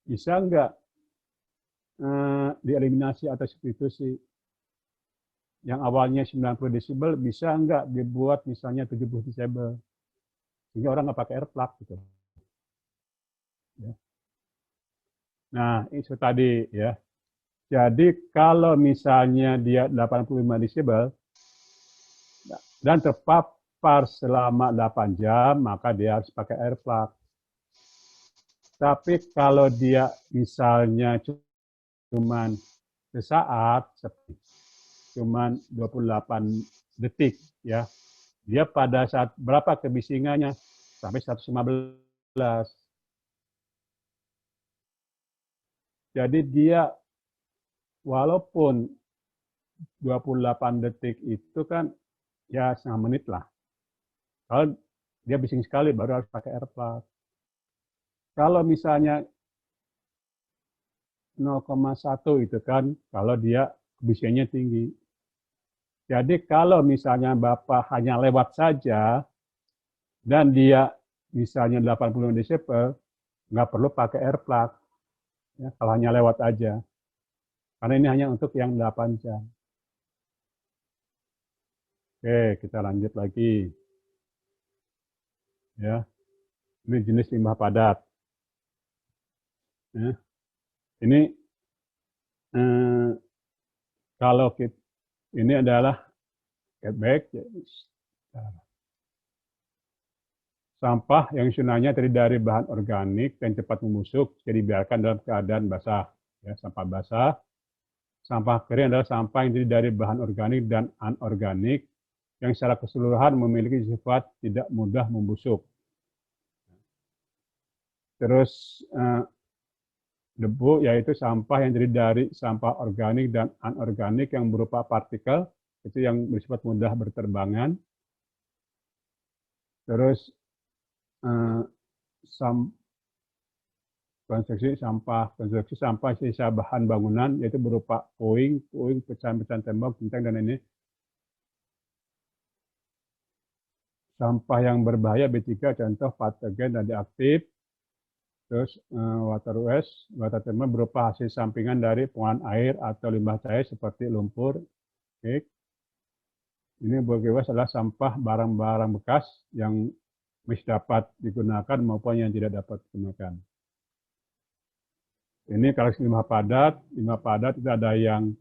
bisa nggak dieliminasi atau substitusi? Yang awalnya 90 desibel bisa nggak dibuat misalnya 70 desibel? Sehingga orang nggak pakai air plug gitu. Ya. Nah, itu tadi ya. Jadi kalau misalnya dia 85 desibel dan terpapar selama 8 jam, maka dia harus pakai air plug. Tapi kalau dia misalnya cuman sesaat, cuman 28 detik, ya, dia pada saat berapa kebisingannya? Sampai 115. Jadi dia walaupun 28 detik itu kan ya setengah menit lah. Kalau dia bising sekali baru harus pakai air plug. Kalau misalnya 0,1 itu kan kalau dia kebisingannya tinggi. Jadi kalau misalnya Bapak hanya lewat saja dan dia misalnya 80 desibel, nggak perlu pakai air plug. Ya, kalau hanya lewat aja. Karena ini hanya untuk yang 8 jam. Oke, kita lanjut lagi. Ya, ini jenis limbah padat. Ya, ini kalau kita, ini adalah catbag, ya, sampah yang sunanya terdiri dari bahan organik dan cepat membusuk, jadi biarkan dalam keadaan basah. Ya, sampah basah. Sampah kering adalah sampah yang terdiri dari bahan organik dan anorganik yang secara keseluruhan memiliki sifat tidak mudah membusuk. Terus debu yaitu sampah yang terdiri dari sampah organik dan anorganik yang berupa partikel, itu yang bersifat mudah berterbangan. Terus konstruksi sampah sisa bahan bangunan yaitu berupa puing, pecahan-pecahan tembok, genteng dan ini. Sampah yang berbahaya B3 contoh patogen radioaktif. Terus water waste, water treatment berupa hasil sampingan dari pengolahan air atau limbah cair seperti lumpur. Okay. Ini water waste adalah sampah barang-barang bekas yang masih dapat digunakan maupun yang tidak dapat digunakan. Ini kalau limbah padat itu ada yang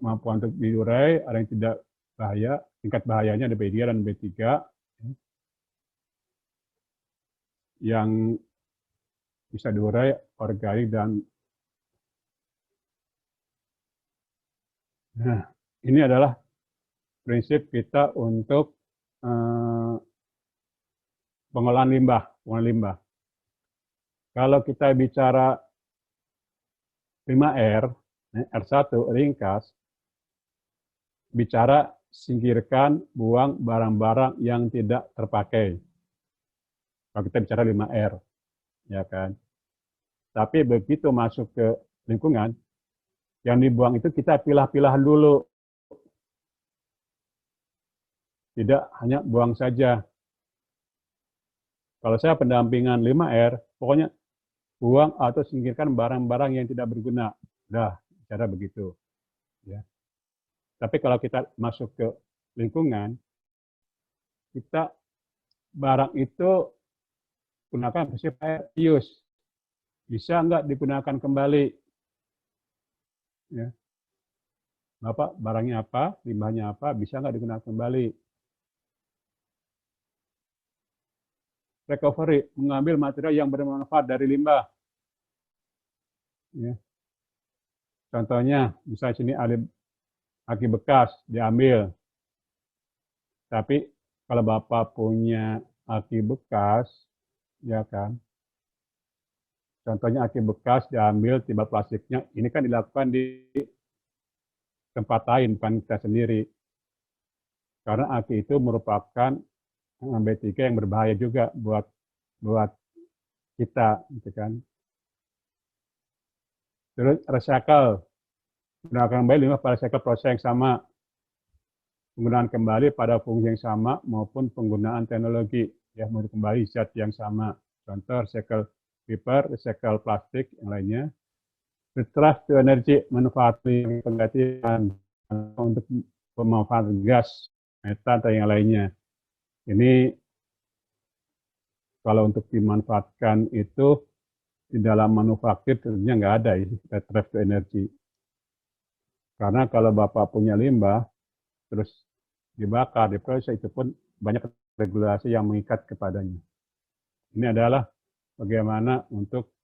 mampu untuk diurai, ada yang tidak bahaya, tingkat bahayanya ada B3 dan B3. Yang bisa diurai organik dan nah, ini adalah prinsip kita untuk pengolahan limbah. Kalau kita bicara 5R, R1 ringkas, bicara singkirkan, buang barang-barang yang tidak terpakai. Kalau kita bicara 5R, ya kan. Tapi begitu masuk ke lingkungan, yang dibuang itu kita pilah-pilah dulu. Tidak hanya buang saja. Kalau saya pendampingan 5R, pokoknya buang atau singkirkan barang-barang yang tidak berguna. Dah, cara begitu. Ya. Tapi kalau kita masuk ke lingkungan, kita barang itu gunakan prinsip air use. Bisa nggak digunakan kembali? Ya. Bapak, barangnya apa, limbahnya apa, bisa nggak digunakan kembali? Recovery, mengambil material yang bermanfaat dari limbah. Ya. Contohnya, misalnya sini aki bekas diambil. Tapi kalau Bapak punya aki bekas, ya kan, contohnya aki bekas diambil, tiba plastiknya, ini kan dilakukan di tempat lain, bukan kita sendiri. Karena aki itu merupakan B3 yang berbahaya juga buat kita, gitu kan. Terus recycle, gunakan kembali limbah pada cycle proses yang sama, penggunaan kembali pada fungsi yang sama maupun penggunaan teknologi, ya, mau kembali zat yang sama. Contoh recycle paper, recycle plastik, yang lainnya. Retrieve to energy, manfaat penggantian untuk pemanfaatan gas, metan, atau yang lainnya. Ini kalau untuk dimanfaatkan itu di dalam manufaktur tentunya nggak ada ya, retrieve to energy. Karena kalau Bapak punya limbah, terus dibakar, diproses, itu pun banyak regulasi yang mengikat kepadanya. Ini adalah bagaimana untuk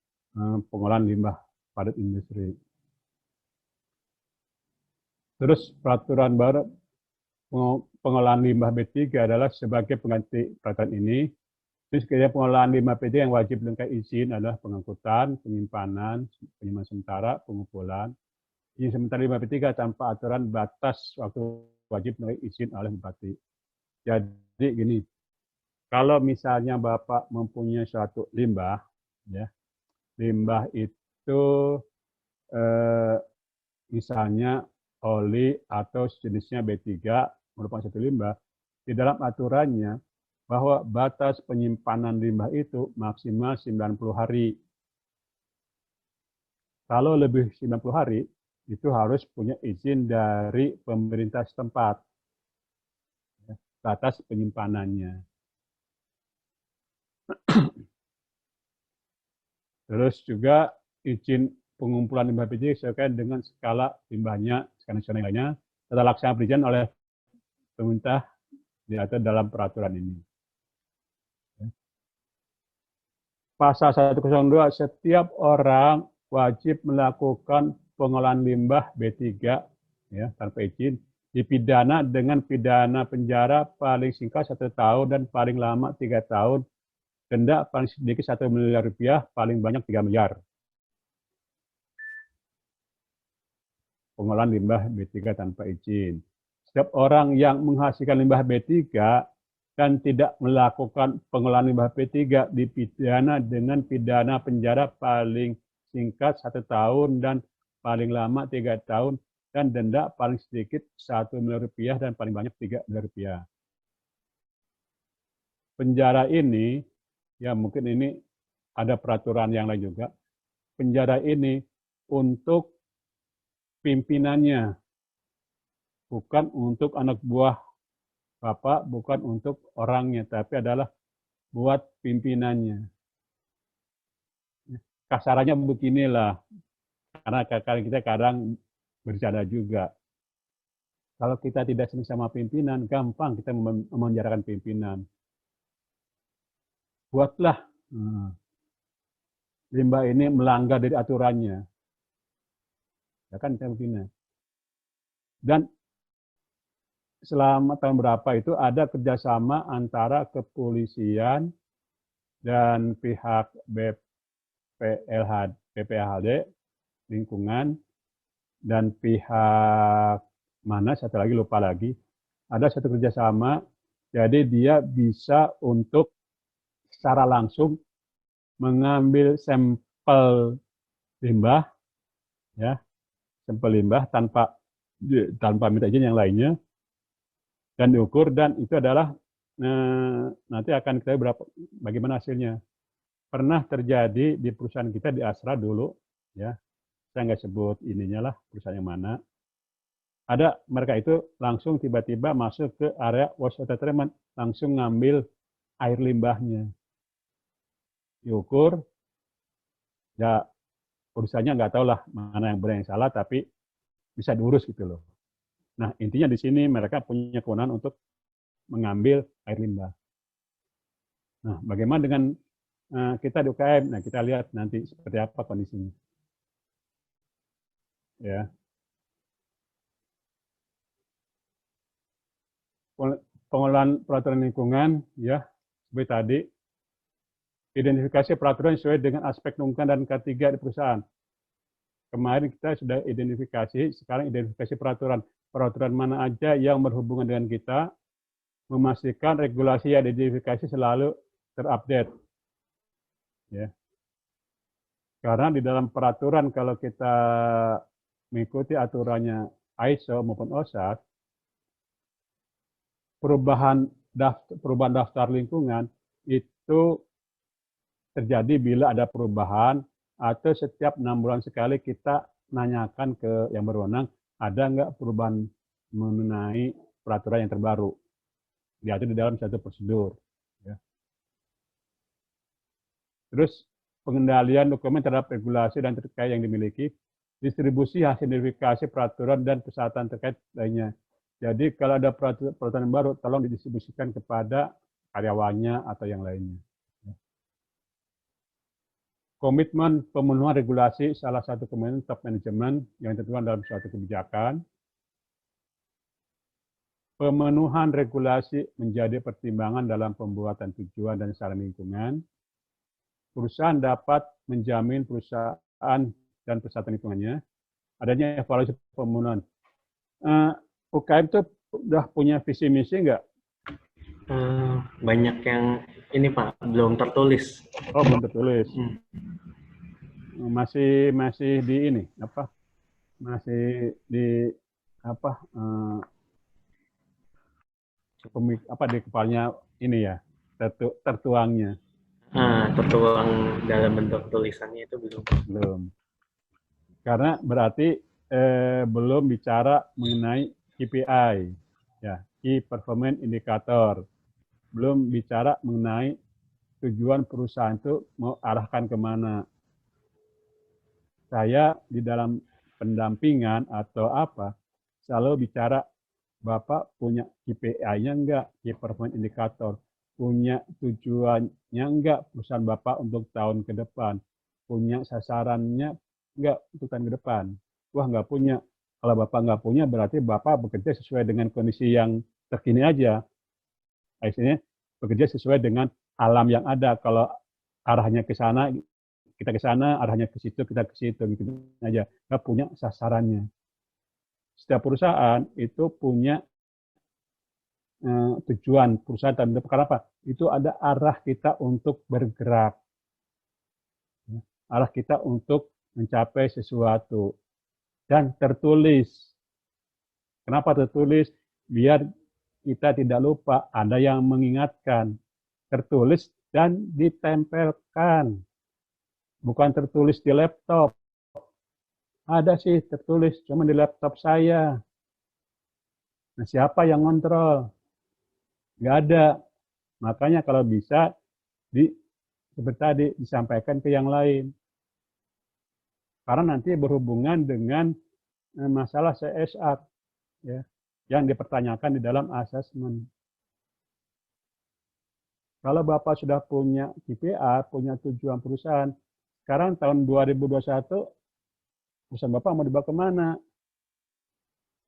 pengolahan limbah padat industri. Terus peraturan baru pengolahan limbah B3 adalah sebagai pengganti peraturan ini. Terus kemudian pengolahan limbah B3 yang wajib lengkap izin adalah pengangkutan, penyimpanan sementara, pengumpulan. Izin sementara limbah B3 tanpa aturan batas waktu wajib lengkap izin oleh bupati. Jadi gini, kalau misalnya Bapak mempunyai suatu limbah, ya, limbah itu misalnya oli atau jenisnya B3 merupakan satu limbah, di dalam aturannya bahwa batas penyimpanan limbah itu maksimal 90 hari. Kalau lebih 90 hari, itu harus punya izin dari pemerintah setempat. Batas penyimpanannya. Terus juga izin pengumpulan limbah B3 sesuai dengan skala limbahnya, skala nasional lainnya, tata laksana perizinan oleh pemerintah diatur dalam peraturan ini. Pasal 102, setiap orang wajib melakukan pengolahan limbah B3 ya, tanpa izin, dipidana dengan pidana penjara paling singkat 1 tahun dan paling lama 3 tahun, denda paling sedikit 1 miliar rupiah, paling banyak 3 miliar. Pengolahan limbah B3 tanpa izin. Setiap orang yang menghasilkan limbah B3 dan tidak melakukan pengolahan limbah B3 dipidana dengan pidana penjara paling singkat 1 tahun dan paling lama 3 tahun dan denda paling sedikit 1 miliar rupiah dan paling banyak 3 miliar rupiah. Penjara ini, ya mungkin ini ada peraturan yang lain juga, penjara ini untuk pimpinannya, bukan untuk anak buah Bapak, bukan untuk orangnya, tapi adalah buat pimpinannya. Kasarannya beginilah, karena kita kadang bercanda juga. Kalau kita tidak senang sama pimpinan, gampang kita memenjarakan pimpinan. Buatlah limbah ini melanggar dari aturannya. Ya kan kita pimpinan. Dan selama tahun berapa itu ada kerjasama antara kepolisian dan pihak BPHD lingkungan dan pihak mana satu lagi lupa lagi, ada satu kerjasama, jadi dia bisa untuk secara langsung mengambil sampel limbah, ya, sampel limbah tanpa minta izin yang lainnya, dan diukur, dan itu adalah nanti akan kita berapa bagaimana hasilnya. Pernah terjadi di perusahaan kita di Astra dulu, ya, saya nggak sebut ininya lah perusahaan yang mana. Ada mereka itu langsung tiba-tiba masuk ke area wastewater treatment, langsung ngambil air limbahnya, diukur, ya urusannya nggak tahu lah mana yang benar yang salah, tapi bisa diurus gitu loh. Nah intinya di sini mereka punya kewenangan untuk mengambil air limbah. Nah bagaimana dengan kita di UKM? Nah kita lihat nanti seperti apa kondisinya. Ya. Pengolahan peraturan lingkungan, ya seperti tadi, identifikasi peraturan sesuai dengan aspek lingkungan dan K3 di perusahaan. Kemarin kita sudah identifikasi, sekarang identifikasi peraturan. Peraturan mana aja yang berhubungan dengan kita, memastikan regulasi yang diidentifikasi selalu terupdate. Ya. Karena di dalam peraturan kalau kita mengikuti aturannya ISO maupun OSHA, perubahan daftar lingkungan itu terjadi bila ada perubahan atau setiap 6 bulan sekali kita nanyakan ke yang berwenang, ada nggak perubahan mengenai peraturan yang terbaru. Diatur di dalam satu prosedur. Ya. Terus pengendalian dokumen terhadap regulasi dan terkait yang dimiliki, distribusi hasil verifikasi peraturan dan persyaratan terkait lainnya. Jadi kalau ada peraturan baru, tolong didistribusikan kepada karyawannya atau yang lainnya. Komitmen pemenuhan regulasi salah satu komitmen top management yang ditentukan dalam suatu kebijakan. Pemenuhan regulasi menjadi pertimbangan dalam pembuatan tujuan dan saran lingkungan. Perusahaan dapat menjamin perusahaan dan persyaratan lingkungannya. Adanya evaluasi pemenuhan. UKM itu udah punya visi misi nggak? Banyak yang ini Pak, belum tertulis. Oh, belum tertulis. Masih di ini apa? Masih di apa? Di kepalanya ini ya, tertuangnya. Tertuang dalam bentuk tulisannya itu Belum. Karena berarti belum bicara mengenai KPI, ya, Key Performance Indicator. Belum bicara mengenai tujuan perusahaan itu mau arahkan kemana. Saya di dalam pendampingan atau apa, selalu bicara, Bapak punya KPI-nya enggak, Key Performance Indicator, punya tujuannya enggak perusahaan Bapak untuk tahun ke depan, punya sasarannya enggak untuk tahun ke depan. Wah, enggak punya. Kalau Bapak enggak punya, berarti Bapak bekerja sesuai dengan kondisi yang terkini aja. Akhirnya bekerja sesuai dengan alam yang ada. Kalau arahnya ke sana, kita ke sana, arahnya ke situ, kita ke situ, gitu aja. Enggak punya sasarannya. Setiap perusahaan itu punya tujuan perusahaan tahun depan. Karena apa? Itu ada arah kita untuk bergerak. Arah kita untuk mencapai sesuatu. Dan tertulis. Kenapa tertulis? Biar kita tidak lupa. Ada yang mengingatkan. Tertulis dan ditempelkan. Bukan tertulis di laptop. Ada sih tertulis, cuma di laptop saya. Nah, siapa yang ngontrol? Nggak ada. Makanya kalau bisa, seperti tadi, disampaikan ke yang lain. Karena nanti berhubungan dengan masalah CSR, ya, yang dipertanyakan di dalam asesmen. Kalau Bapak sudah punya KPI, punya tujuan perusahaan, sekarang tahun 2021, perusahaan Bapak mau dibawa kemana?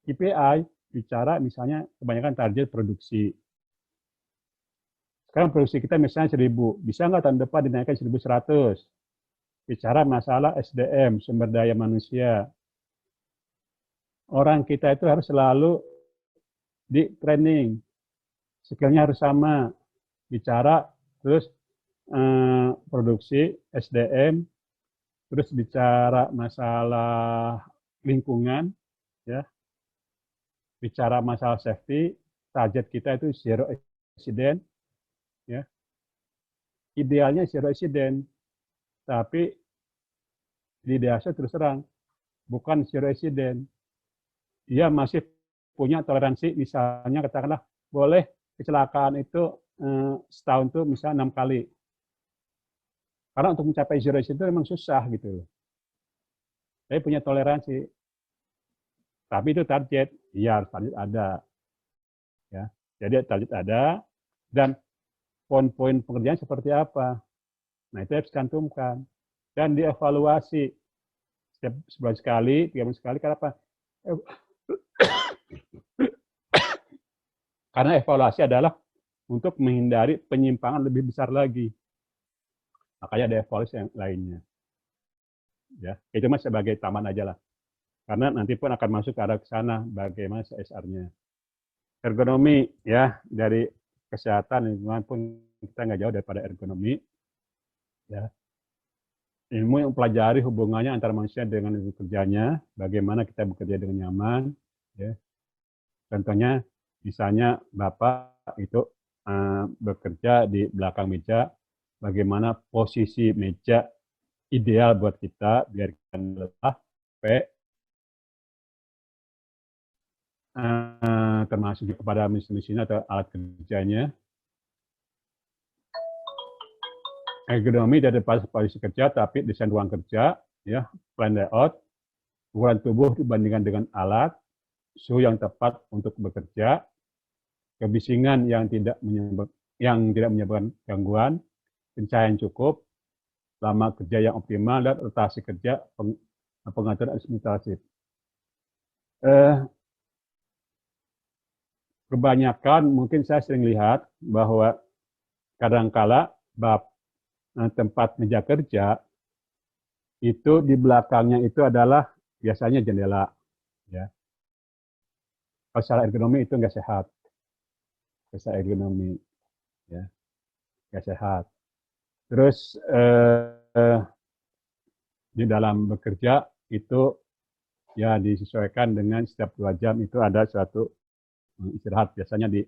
KPI bicara misalnya kebanyakan target produksi. Sekarang produksi kita misalnya 1000, bisa nggak tahun depan dinaikkan 1100? Bicara masalah SDM, sumber daya manusia. Orang kita itu harus selalu di training, skillnya harus sama. Bicara terus produksi SDM, terus bicara masalah lingkungan, ya, bicara masalah safety, target kita itu zero accident, ya, idealnya zero accident, tapi di desa terus terang bukan zero accident, dia masih punya toleransi, misalnya katakanlah boleh kecelakaan itu setahun tuh misalnya 6 kali, karena untuk mencapai zero accident itu memang susah gitu, tapi punya toleransi. Tapi itu target, iya target ada, ya. Jadi target ada, dan poin-poin pekerjaan seperti apa. Nah itu harus dicantumkan dan dievaluasi setiap sebulan sekali, 3 bulan sekali. Kenapa? Karena evaluasi adalah untuk menghindari penyimpangan lebih besar lagi. Makanya ada evaluasi yang lainnya. Ya, itu mah sebagai taman aja lah. Karena nanti pun akan masuk ke arah ke sana bagaimana CSR-nya. Ergonomi, ya, dari kesehatan lingkungan pun kita nggak jauh daripada ergonomi. Ya. Ilmu yang pelajari hubungannya antara manusia dengan kerjanya, bagaimana kita bekerja dengan nyaman. Ya. Contohnya, misalnya Bapak itu bekerja di belakang meja, bagaimana posisi meja ideal buat kita biar kita lelah, termasuk kepada mesin-mesin atau alat kerjanya. Ergonomi dari posisi kerja, tapi desain ruang kerja, ya, plan layout, ukuran tubuh dibandingkan dengan alat, suhu yang tepat untuk bekerja, kebisingan yang tidak menyebabkan gangguan, pencahayaan cukup, lama kerja yang optimal, dan rotasi kerja, pengaturan administratif. Kebanyakan mungkin saya sering lihat bahwa kadangkala tempat meja kerja itu di belakangnya itu adalah biasanya jendela, ya. Kalau secara ergonomi itu nggak sehat, secara ergonomi, ya, nggak sehat. Terus di dalam bekerja itu ya disesuaikan dengan setiap 2 jam itu ada suatu istirahat, biasanya di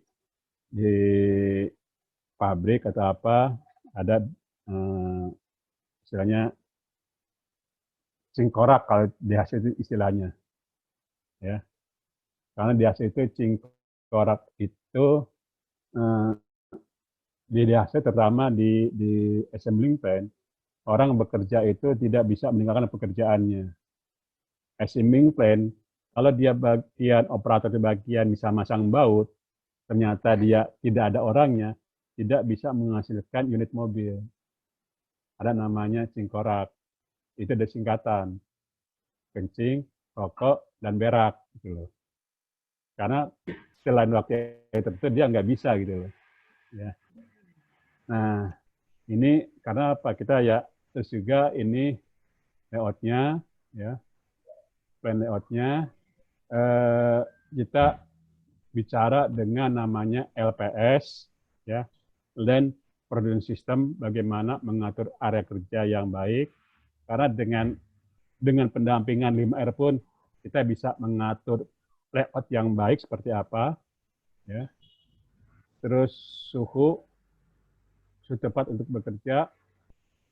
pabrik atau apa ada istilahnya cingkorak kalau di hasil itu istilahnya, ya, karena di hasil itu cingkorak itu di hasil terutama di assembling plant, orang bekerja itu tidak bisa meninggalkan pekerjaannya. Assembling plant, kalau dia bagian operator di bagian bisa masang baut, ternyata dia tidak ada orangnya, tidak bisa menghasilkan unit mobil. Ada namanya cingkorak. Itu ada singkatan. Kencing, rokok, dan berak. Gitu loh. Karena selain waktu tertentu dia nggak bisa gitu loh. Ya. Nah, ini karena apa? Kita ya, terus juga ini layout-nya, ya, plan layout-nya, kita bicara dengan namanya LPS, ya, Land Production System, bagaimana mengatur area kerja yang baik, karena dengan pendampingan 5R pun kita bisa mengatur layout yang baik seperti apa, ya. Terus suhu tepat untuk bekerja.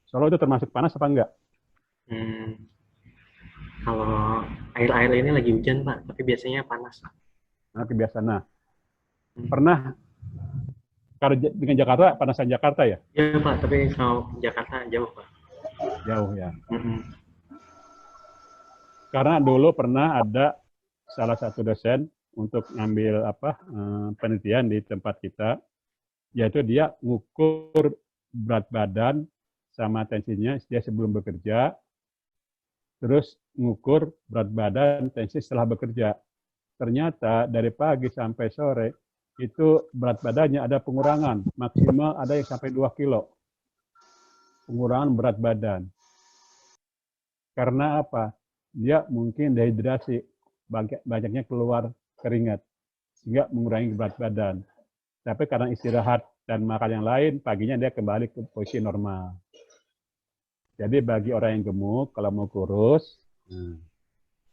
Solo itu termasuk panas apa enggak? Kalau air-air ini lagi hujan Pak, tapi biasanya panas Pak. Nah, kebiasaan. Nah, pernah kalau dengan Jakarta, panasan Jakarta ya? Iya Pak, tapi kalau Jakarta jauh Pak. Jauh ya. Karena dulu pernah ada salah satu dosen untuk ngambil penelitian di tempat kita, yaitu dia ngukur berat badan sama tensinya dia sebelum bekerja, terus ngukur berat badan tensi setelah bekerja. Ternyata dari pagi sampai sore itu berat badannya ada pengurangan, maksimal ada yang sampai 2 kilo. Pengurangan berat badan. Karena apa? Dia mungkin dehidrasi, banyaknya keluar keringat, sehingga mengurangi berat badan. Tapi karena istirahat dan makan yang lain, paginya dia kembali ke posisi normal. Jadi bagi orang yang gemuk, kalau mau kurus,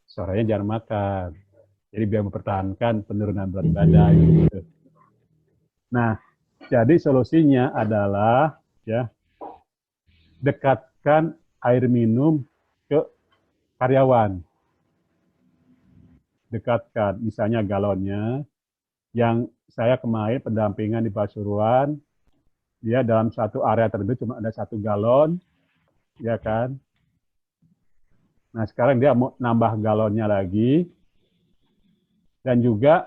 sorenya jangan makan. Jadi biar mempertahankan penurunan berat badan. Gitu. Nah, jadi solusinya adalah ya dekatkan air minum ke karyawan. Dekatkan, misalnya galonnya, yang saya kemarin pendampingan di Pasuruan, dia dalam satu area tertentu cuma ada 1 galon, ya kan? Nah sekarang dia mau nambah galonnya lagi, dan juga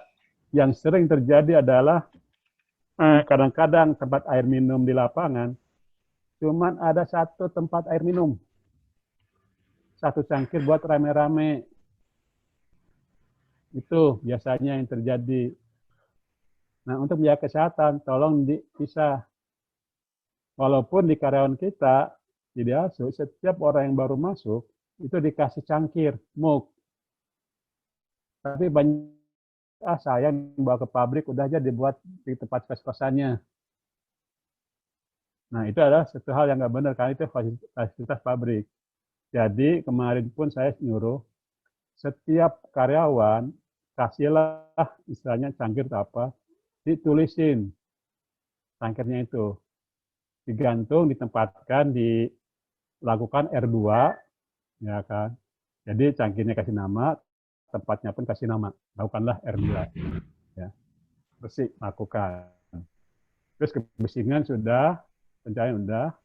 yang sering terjadi adalah kadang-kadang tempat air minum di lapangan cuma ada 1 tempat air minum, 1 cangkir buat rame-rame. Itu biasanya yang terjadi. Nah, untuk menjaga kesehatan, tolong dipisah. Walaupun di karyawan kita, di DASU, setiap orang yang baru masuk, itu dikasih cangkir, mug. Tapi banyak, sayang bawa ke pabrik, udah aja dibuat di tempat kos-kosannya. Nah, itu adalah satu hal yang nggak benar, karena itu fasilitas pabrik. Jadi, kemarin pun saya nyuruh, setiap karyawan, kasihlah istilahnya cangkir apa, ditulisin cangkirnya itu. digantung, ditempatkan, dilakukan R2, ya kan. Jadi cangkirnya kasih nama, tempatnya pun kasih nama. Lakukanlah R2. Ya. Bersih, lakukan. Terus kebersihan sudah, pencahayaan sudah,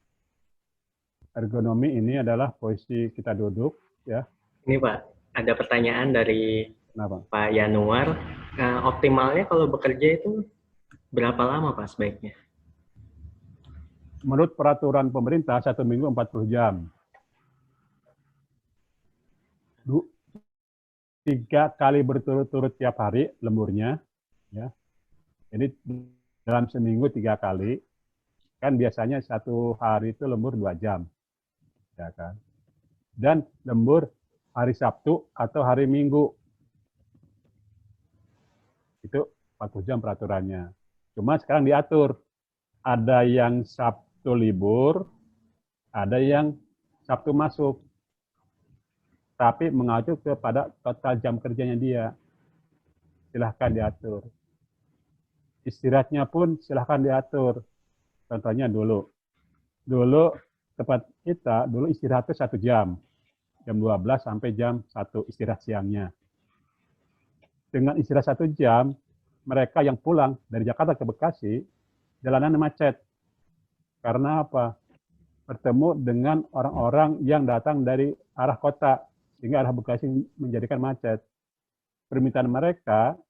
ergonomi ini adalah posisi kita duduk, ya. Ini Pak, ada pertanyaan dari Kenapa? Pak Yanuar. Optimalnya kalau bekerja itu berapa lama Pak sebaiknya? Menurut peraturan pemerintah 1 minggu 40 jam. 3 kali berturut-turut tiap hari lemburnya, ya. Jadi dalam seminggu 3 kali, kan biasanya 1 hari itu lembur 2 jam, ya kan. Dan lembur hari Sabtu atau hari Minggu. Itu 40 jam peraturannya. Cuma sekarang diatur. Ada yang Sabtu libur, ada yang Sabtu masuk. Tapi mengacu kepada total jam kerjanya dia. Silahkan diatur. Istirahatnya pun silahkan diatur. Contohnya dulu tempat kita, dulu istirahat itu 1 jam. Jam 12 sampai jam 1 istirahat siangnya. Dengan istirahat 1 jam, mereka yang pulang dari Jakarta ke Bekasi, jalanan macet. Karena apa? Bertemu dengan orang-orang yang datang dari arah kota, sehingga arah Bekasi menjadikan macet. Permintaan mereka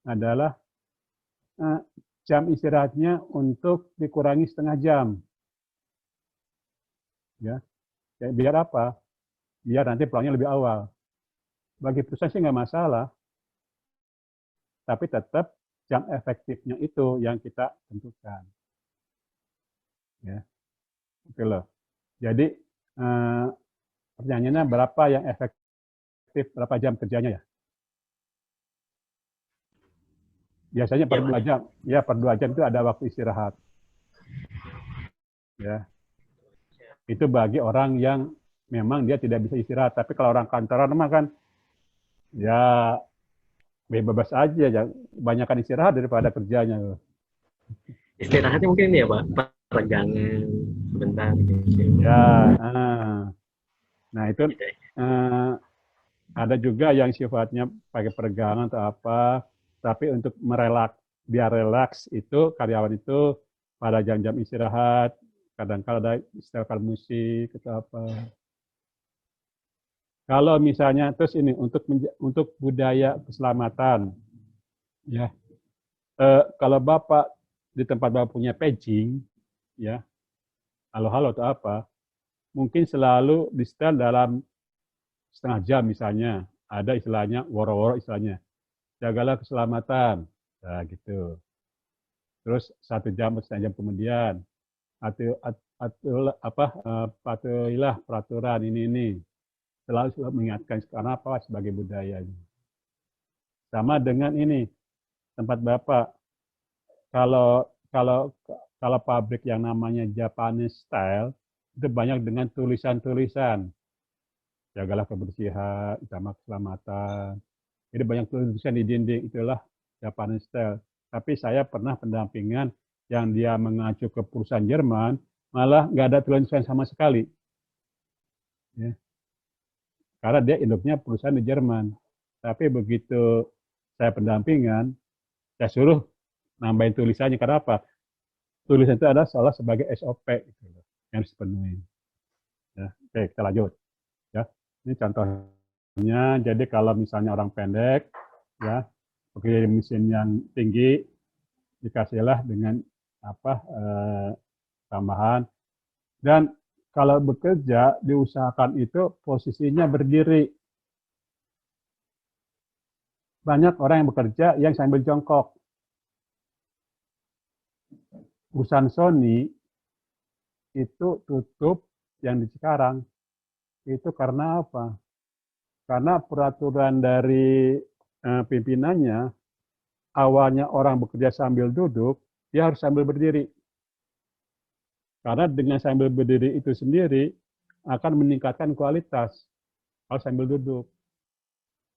adalah jam istirahatnya untuk dikurangi setengah jam. Ya, biar apa? Biar nanti pulangnya lebih awal. Bagi perusahaan sih nggak masalah, tapi tetap jam efektifnya itu yang kita tentukan. Ya, oke loh. Jadi pertanyaannya berapa yang efektif, berapa jam kerjanya ya? Biasanya per 2 jam, ya per 2 jam itu ada waktu istirahat. Ya, itu bagi orang yang memang dia tidak bisa istirahat. Tapi kalau orang kantoran mah kan, ya bebas aja, ya banyakkan istirahat daripada kerjanya. Istirahatnya mungkin ya Pak, peregangan sebentar. Gitu. Ya, nah itu Gitu ya. ada juga yang sifatnya pakai peregangan atau apa, tapi untuk biar relaks itu karyawan itu pada jam-jam istirahat, kadang-kadang ada setelkan musik atau apa. Kalau misalnya terus ini untuk budaya keselamatan, ya kalau Bapak di tempat Bapak punya paging, ya halo-halo atau apa, mungkin selalu di setel dalam setengah jam misalnya, ada istilahnya woro-woro istilahnya, jagalah keselamatan, nah gitu. Terus 1 jam atau setengah jam kemudian, patuhilah peraturan ini. Selalu mengingatkan karena apa? Sebagai budayanya. Sama dengan ini tempat Bapak, kalau kalau kalau pabrik yang namanya Japanese style itu banyak dengan tulisan-tulisan, jagalah kebersihan, utama keselamatan. Jadi banyak tulisan di dinding, itulah Japanese style. Tapi saya pernah pendampingan yang dia mengacu ke perusahaan Jerman, malah nggak ada tulisan sama sekali. Ya. Karena dia induknya perusahaan di Jerman. Tapi begitu saya pendampingan, saya suruh nambahin tulisannya. Karena apa? Tulisan itu adalah salah sebagai SOP gitu, yang harus dipenuhi. Ya. Oke, kita lanjut. Ya. Ini contohnya, jadi kalau misalnya orang pendek, ya, bekerja di mesin yang tinggi, dikasihlah dengan tambahan. Dan kalau bekerja, diusahakan itu posisinya berdiri. Banyak orang yang bekerja yang sambil jongkok. Perusahaan Sony itu tutup yang di Cikarang. Itu karena apa? Karena peraturan dari pimpinannya, awalnya orang bekerja sambil duduk, dia harus sambil berdiri. Karena dengan sambil berdiri itu sendiri akan meningkatkan kualitas kalau sambil duduk.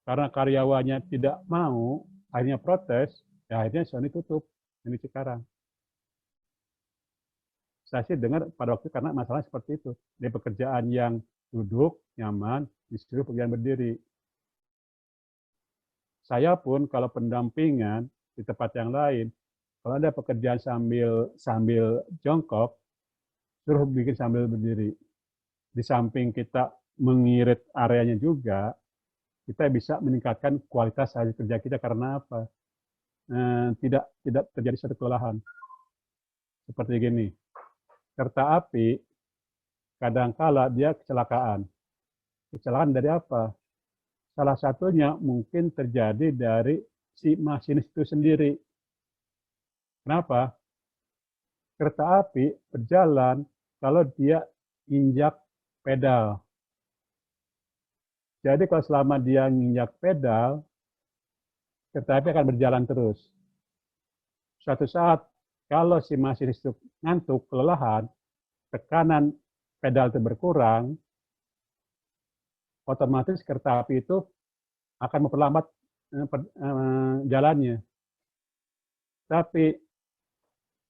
Karena karyawannya tidak mau, akhirnya protes, ya akhirnya Sony tutup ini sekarang. Saya sih dengar pada waktu karena masalah seperti itu. Di pekerjaan yang duduk, nyaman, disuruh pekerjaan berdiri. Saya pun kalau pendampingan di tempat yang lain, kalau ada pekerjaan sambil jongkok, suruh bikin sambil berdiri. Di samping kita mengirit areanya juga, kita bisa meningkatkan kualitas hasil kerja kita karena apa? Tidak terjadi satu kelelahan. Seperti gini, kereta api kadangkala dia kecelakaan. Kecelakaan dari apa? Salah satunya mungkin terjadi dari si masinis itu sendiri. Kenapa? Kereta api berjalan kalau dia injak pedal. Jadi kalau selama dia injak pedal, kereta api akan berjalan terus. Suatu saat kalau si masinis itu ngantuk, kelelahan, tekanan pedal itu berkurang, otomatis kereta api itu akan memperlambat jalannya. Tapi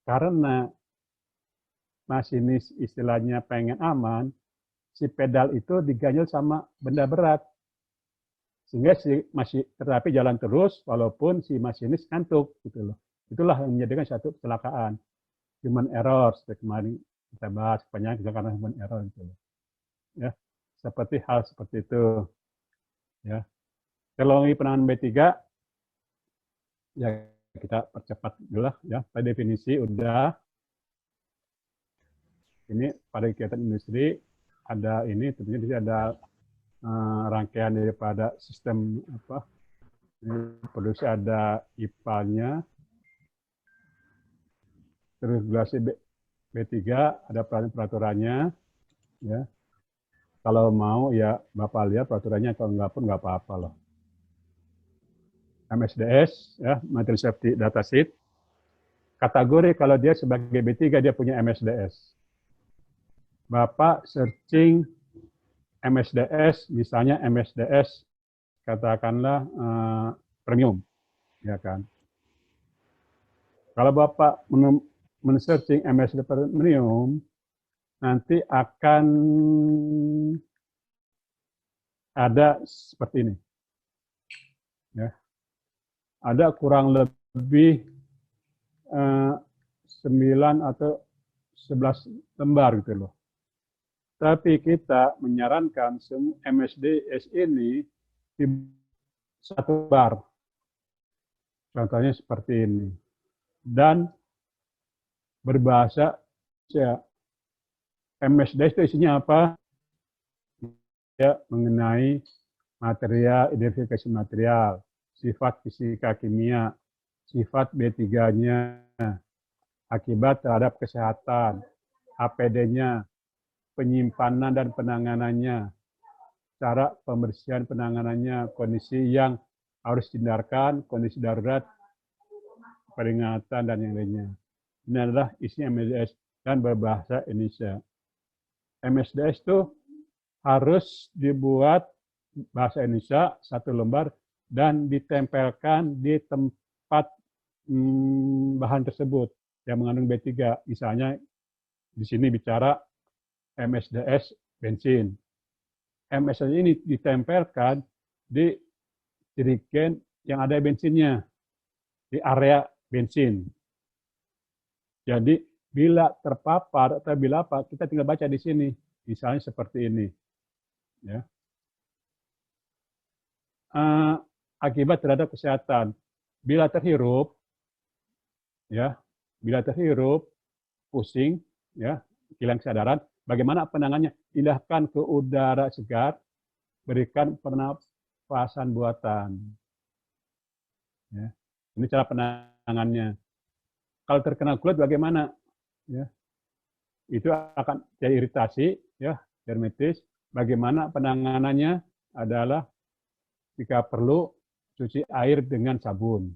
karena masinis istilahnya pengen aman, si pedal itu diganjel sama benda berat. Sehingga si kereta api jalan terus walaupun si masinis ngantuk gitu loh. Itulah yang menjadikan satu kecelakaan. Human error, seperti kemarin kita bahas kebanyakan juga karena human error gitu loh. Ya, seperti hal seperti itu. Ya. Teknologi penanganan B3 ya kita percepat dulu lah ya. Pada definisi udah. Ini pada kegiatan industri ada ini tentunya di sini ada rangkaian daripada sistem apa produksi, ada IPA-nya, terus regulasi B3 ada peraturannya ya. Kalau mau ya Bapak lihat peraturannya, kalau enggak pun enggak apa-apa loh. MSDS ya, Material Safety Data Sheet. Kategori kalau dia sebagai B3 dia punya MSDS. Bapak searching MSDS, misalnya MSDS katakanlah premium, ya kan. Kalau Bapak men-searching MSDS premium, nanti akan ada seperti ini. Ya. Ada kurang lebih 9 atau 11 lembar gitu loh. Tapi kita menyarankan MSDS ini di satu bar. Contohnya seperti ini. Dan berbahasa ya, MSDS itu isinya apa? Ya, mengenai material, identifikasi material, sifat fisika kimia, sifat B3-nya, akibat terhadap kesehatan, APD-nya, penyimpanan dan penanganannya, cara pembersihan penanganannya, kondisi yang harus dihindarkan, kondisi darurat, peringatan, dan yang lainnya. Ini adalah isi MSDS dan berbahasa Indonesia. MSDS itu harus dibuat bahasa Indonesia satu lembar dan ditempelkan di tempat bahan tersebut yang mengandung B3. Misalnya di sini bicara MSDS bensin. MSDS ini ditempelkan di jerigen yang ada bensinnya, di area bensin. Jadi bila terpapar atau bila apa, kita tinggal baca di sini. Misalnya seperti ini. Ya. Akibat terhadap kesehatan. Bila terhirup, ya, bila terhirup, pusing, ya, hilang kesadaran, bagaimana penanganannya? Pindahkan ke udara segar, berikan pernapasan buatan. Ya. Ini cara penanganannya. Kalau terkena kulit bagaimana? Ya. Itu akan jadi iritasi, ya, dermatitis. Bagaimana penanganannya adalah jika perlu cuci air dengan sabun.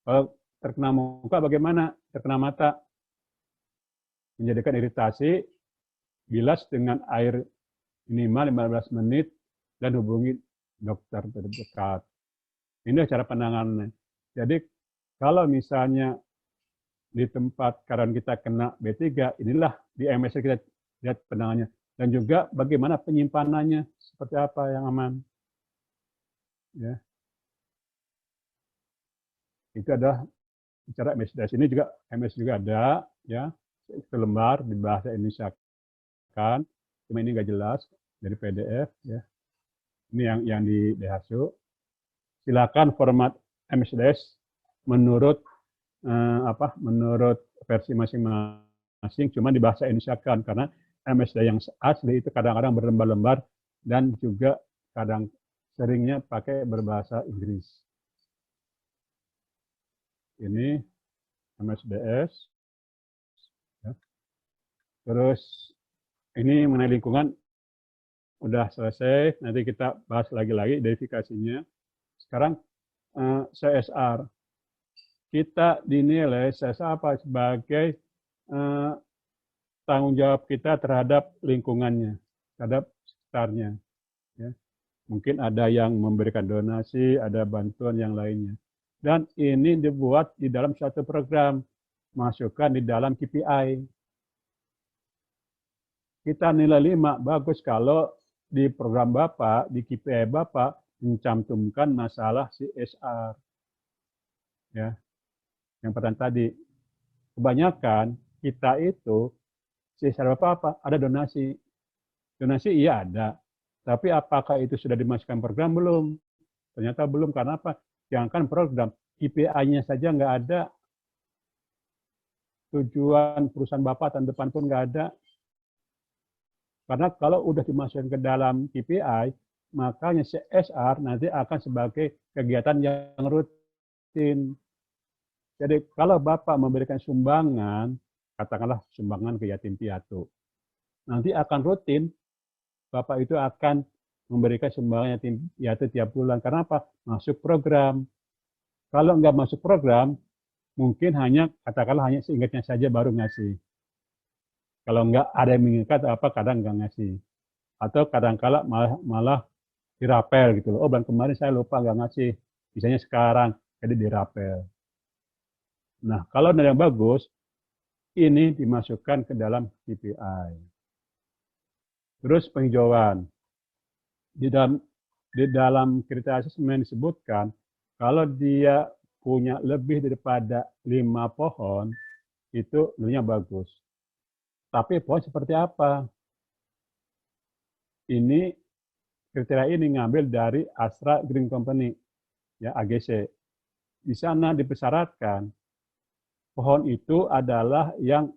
Kalau terkena muka bagaimana? Terkena mata, menjadikan iritasi, bilas dengan air minimal 15 menit dan hubungi dokter terdekat. Ini cara penanganannya. Jadi kalau misalnya di tempat karyawan kita kena B3, inilah di MSR kita lihat penanganannya. Dan juga bagaimana penyimpanannya, seperti apa yang aman. Ya. Itu adalah bicara MSDS. Ini juga MS juga ada, ya, selembar di bahasa Indonesia kan, cuma ini nggak jelas dari PDF, ya. Ini yang di DHSU. Silakan format MSDS menurut menurut versi masing-masing, cuma di bahasa Indonesia kan, karena MSD yang asli itu kadang-kadang berlembar-lembar dan juga kadang seringnya pakai berbahasa Inggris. Ini MSDS. Ya. Terus ini mengenai lingkungan udah selesai. Nanti kita bahas lagi verifikasinya. Sekarang CSR. Kita dinilai CSR apa? Sebagai tanggung jawab kita terhadap lingkungannya, terhadap sekitarnya. Ya. Mungkin ada yang memberikan donasi, ada bantuan yang lainnya. Dan ini dibuat di dalam suatu program, masukkan di dalam KPI. Kita nilai 5, bagus kalau di program Bapak, di KPI Bapak, mencantumkan masalah CSR. Ya. Yang pertama tadi, kebanyakan kita itu CSR apa? Ada donasi. Donasi iya ada. Tapi apakah itu sudah dimasukkan program? Belum. Ternyata belum. Karena apa? Jangankan program, KPI-nya saja nggak ada. Tujuan perusahaan Bapak tahun depan pun nggak ada. Karena kalau udah dimasukkan ke dalam KPI, makanya CSR nanti akan sebagai kegiatan yang rutin. Jadi kalau Bapak memberikan sumbangan, katakanlah sumbangan ke yatim piatu, nanti akan rutin Bapak itu akan memberikan sumbangan yatim piatu tiap bulan. Karena apa? Masuk program. Kalau nggak masuk program, mungkin hanya katakanlah hanya seingatnya saja baru ngasih. Kalau nggak ada yang mengingat apa kadang nggak ngasih. Atau kadang-kala malah dirapel gitu loh. Oh, bulan kemarin saya lupa nggak ngasih. Misalnya sekarang, jadi dirapel. Nah, kalau ada yang bagus, ini dimasukkan ke dalam KPI. Terus penghijauan. Di dalam kriteria asesmen disebutkan, kalau dia punya lebih daripada 5 pohon, itu nilainya bagus. Tapi pohon seperti apa? Ini kriteria ini ngambil dari Astra Green Company, ya AGC. Di sana dipersyaratkan pohon itu adalah yang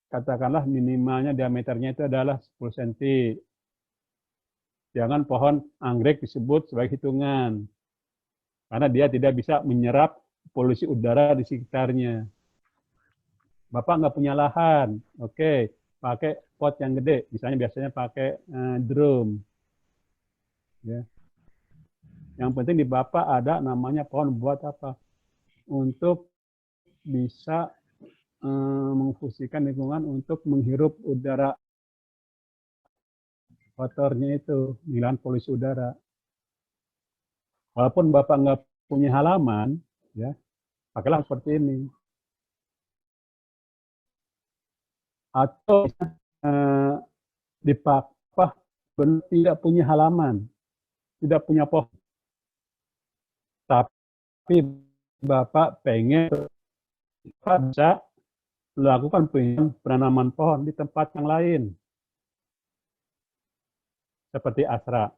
katakanlah minimalnya diameternya itu adalah 10 cm. Jangan pohon anggrek disebut sebagai hitungan. Karena dia tidak bisa menyerap polusi udara di sekitarnya. Bapak nggak punya lahan, oke, pakai pot yang gede, misalnya biasanya pakai drum. Ya. Yang penting di Bapak ada namanya pohon buat apa? Untuk bisa memfungsikan lingkungan untuk menghirup udara kotornya itu, menghilangkan polusi udara. Walaupun Bapak nggak punya halaman, ya, pakailah seperti ini. Atau di Bapak tidak punya halaman, tidak punya pohon, tapi Bapak pengen bisa melakukan penanaman pohon di tempat yang lain. Seperti Asra.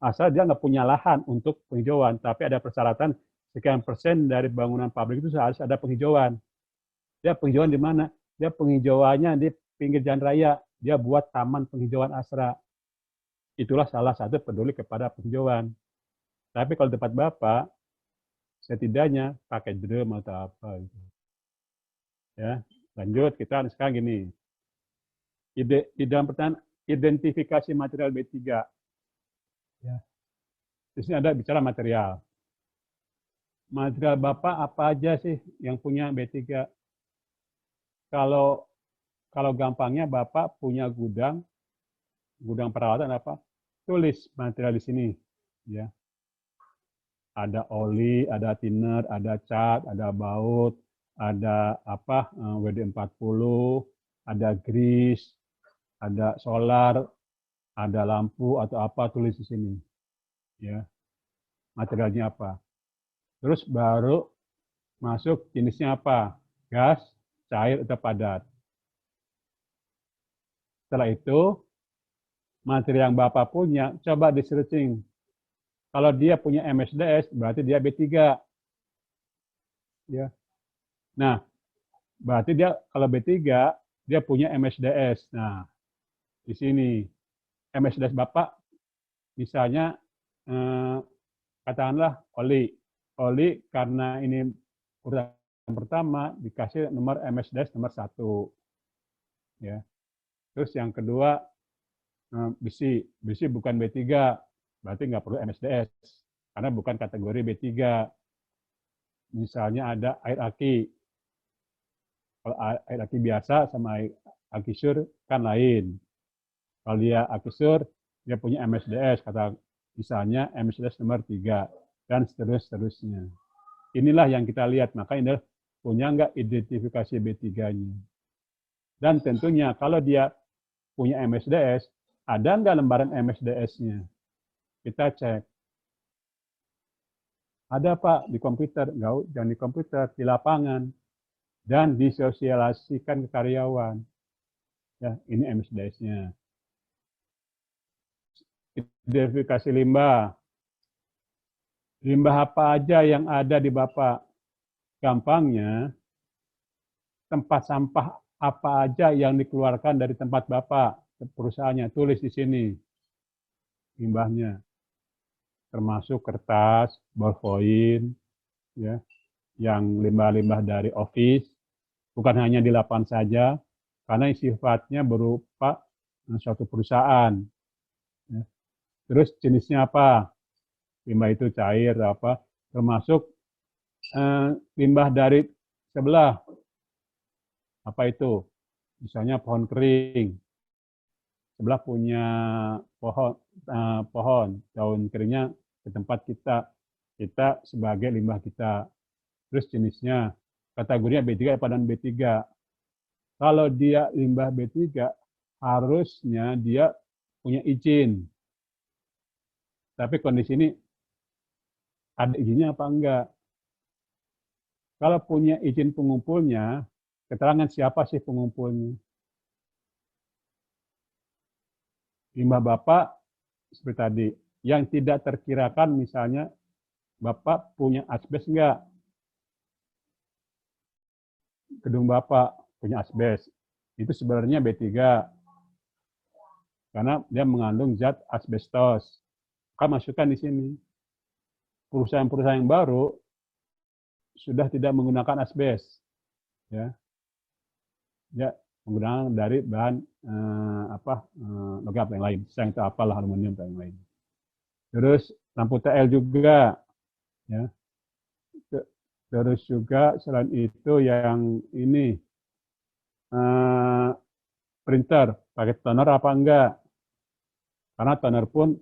Asal dia nggak punya lahan untuk penghijauan, tapi ada persyaratan sekian persen dari bangunan pabrik itu harus ada penghijauan. Dia penghijauan di mana? Dia penghijauannya di pinggir jalan raya. Dia buat taman penghijauan Asra. Itulah salah satu peduli kepada penghijauan. Tapi kalau tempat Bapak, setidaknya pakai drum atau apa. Gitu. Ya, lanjut kita sekarang gini. Di dalam pertanyaan identifikasi material B3. Ya. Di sini ada bicara material. Material Bapak apa aja sih yang punya B3? Kalau gampangnya Bapak punya gudang perawatan apa? Tulis material di sini, ya. Ada oli, ada thinner, ada cat, ada baut, ada apa WD-40, ada grease, ada solar, ada lampu atau apa, tulis di sini. Ya, materialnya apa. Terus baru masuk jenisnya apa, gas, cair atau padat. Setelah itu materi yang Bapak punya coba di searching. Kalau dia punya MSDS berarti dia B3. Ya. Nah, berarti dia kalau B3 dia punya MSDS. Nah, di sini MSDS Bapak misalnya katakanlah oli. Oli karena ini urutan pertama dikasih nomor MSDS nomor 1. Ya. Terus yang kedua besi. Besi bukan B3, berarti nggak perlu MSDS karena bukan kategori B3. Misalnya ada air aki. Kalau air aki biasa sama air aki sur kan lain. Kalau dia aki sur, dia punya MSDS, kata misalnya MSDS nomor 3, dan seterusnya. Inilah yang kita lihat, maka ini punya nggak identifikasi B3-nya. Dan tentunya kalau dia punya MSDS, ada nggak lembaran MSDS-nya? Kita cek. Ada Pak di komputer, nggak, jangan di komputer, di lapangan. Dan disosialisasikan ke karyawan. Ya, ini MSDS-nya. Identifikasi limbah. Limbah apa aja yang ada di Bapak? Gampangnya, tempat sampah apa aja yang dikeluarkan dari tempat Bapak, perusahaannya, tulis di sini limbahnya. Termasuk kertas, ballpoint, ya, yang limbah-limbah dari office, bukan hanya di lapangan saja, karena sifatnya berupa suatu perusahaan. Ya. Terus jenisnya apa? Limbah itu cair apa? Termasuk limbah dari sebelah. Apa itu? Misalnya pohon kering. Sebelah punya pohon, daun keringnya ke tempat kita sebagai limbah kita. Terus jenisnya, kategorinya B3 apa dan B3. Kalau dia limbah B3, harusnya dia punya izin. Tapi kondisi ini, ada izinnya apa enggak? Kalau punya izin pengumpulnya, keterangan siapa sih pengumpulnya? Limbah Bapak, seperti tadi, yang tidak terkirakan misalnya, Bapak punya asbes enggak? Gedung Bapak punya asbes. Itu sebenarnya B3. Karena dia mengandung zat asbestos. Kan masukkan di sini. Perusahaan-perusahaan yang baru sudah tidak menggunakan asbes. Ya. Ya, menggunakan dari bahan logam yang lain. Seng atau apalah, aluminium atau yang lain. Terus lampu TL juga. Ya. Terus juga selain itu yang ini printer pakai toner apa enggak? Karena toner pun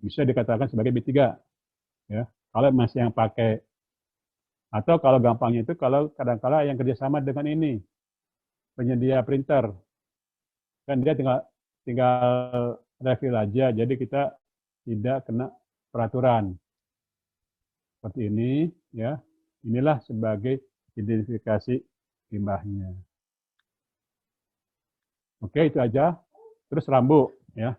bisa dikatakan sebagai B3, ya. Kalau masih yang pakai, atau kalau gampangnya itu kalau kadang-kala yang kerjasama dengan ini penyedia printer, kan dia tinggal refill aja, jadi kita tidak kena peraturan seperti ini, ya. Inilah sebagai identifikasi limbahnya. Oke, itu aja. Terus rambu, ya.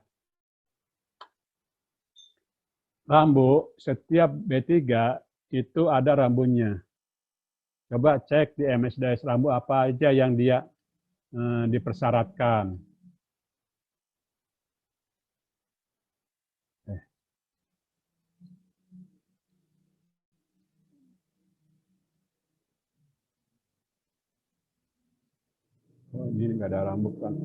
Rambu, setiap B3 itu ada rambunya. Coba cek di MSDS rambu apa aja yang dia dipersyaratkan. Oh, ini nggak ada rambu kan.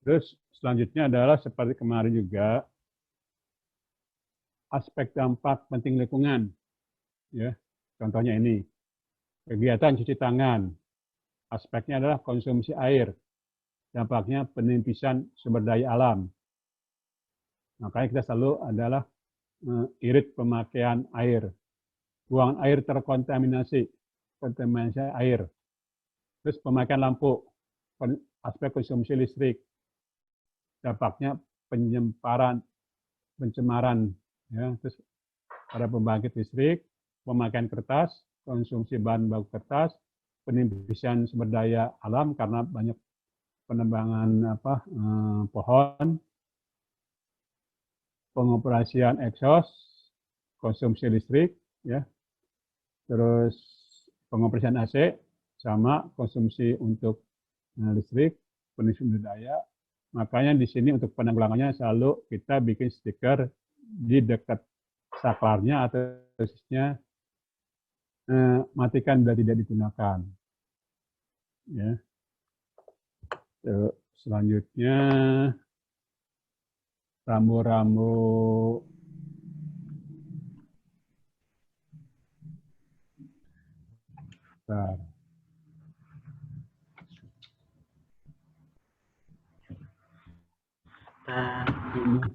Terus selanjutnya adalah seperti kemarin juga, aspek dampak penting lingkungan. Ya, contohnya ini, kegiatan cuci tangan. Aspeknya adalah konsumsi air. Dampaknya penimpisan sumber daya alam. Makanya kita selalu adalah irit pemakaian air, buangan air terkontaminasi, kontaminasi air, terus pemakaian lampu, aspek konsumsi listrik, dampaknya pencemaran, ya, terus pada pembangkit listrik, pemakaian kertas, konsumsi bahan baku kertas, penipisan sumber daya alam karena banyak penebangan pohon, pengoperasian exhaust, konsumsi listrik, ya, terus pengoperasian AC, sama konsumsi untuk listrik, penipisan sumber daya. Makanya di sini untuk penanggulangannya selalu kita bikin stiker di dekat saklarnya atau khususnya matikan bila tidak digunakan. Ya. Selanjutnya rambu-rambu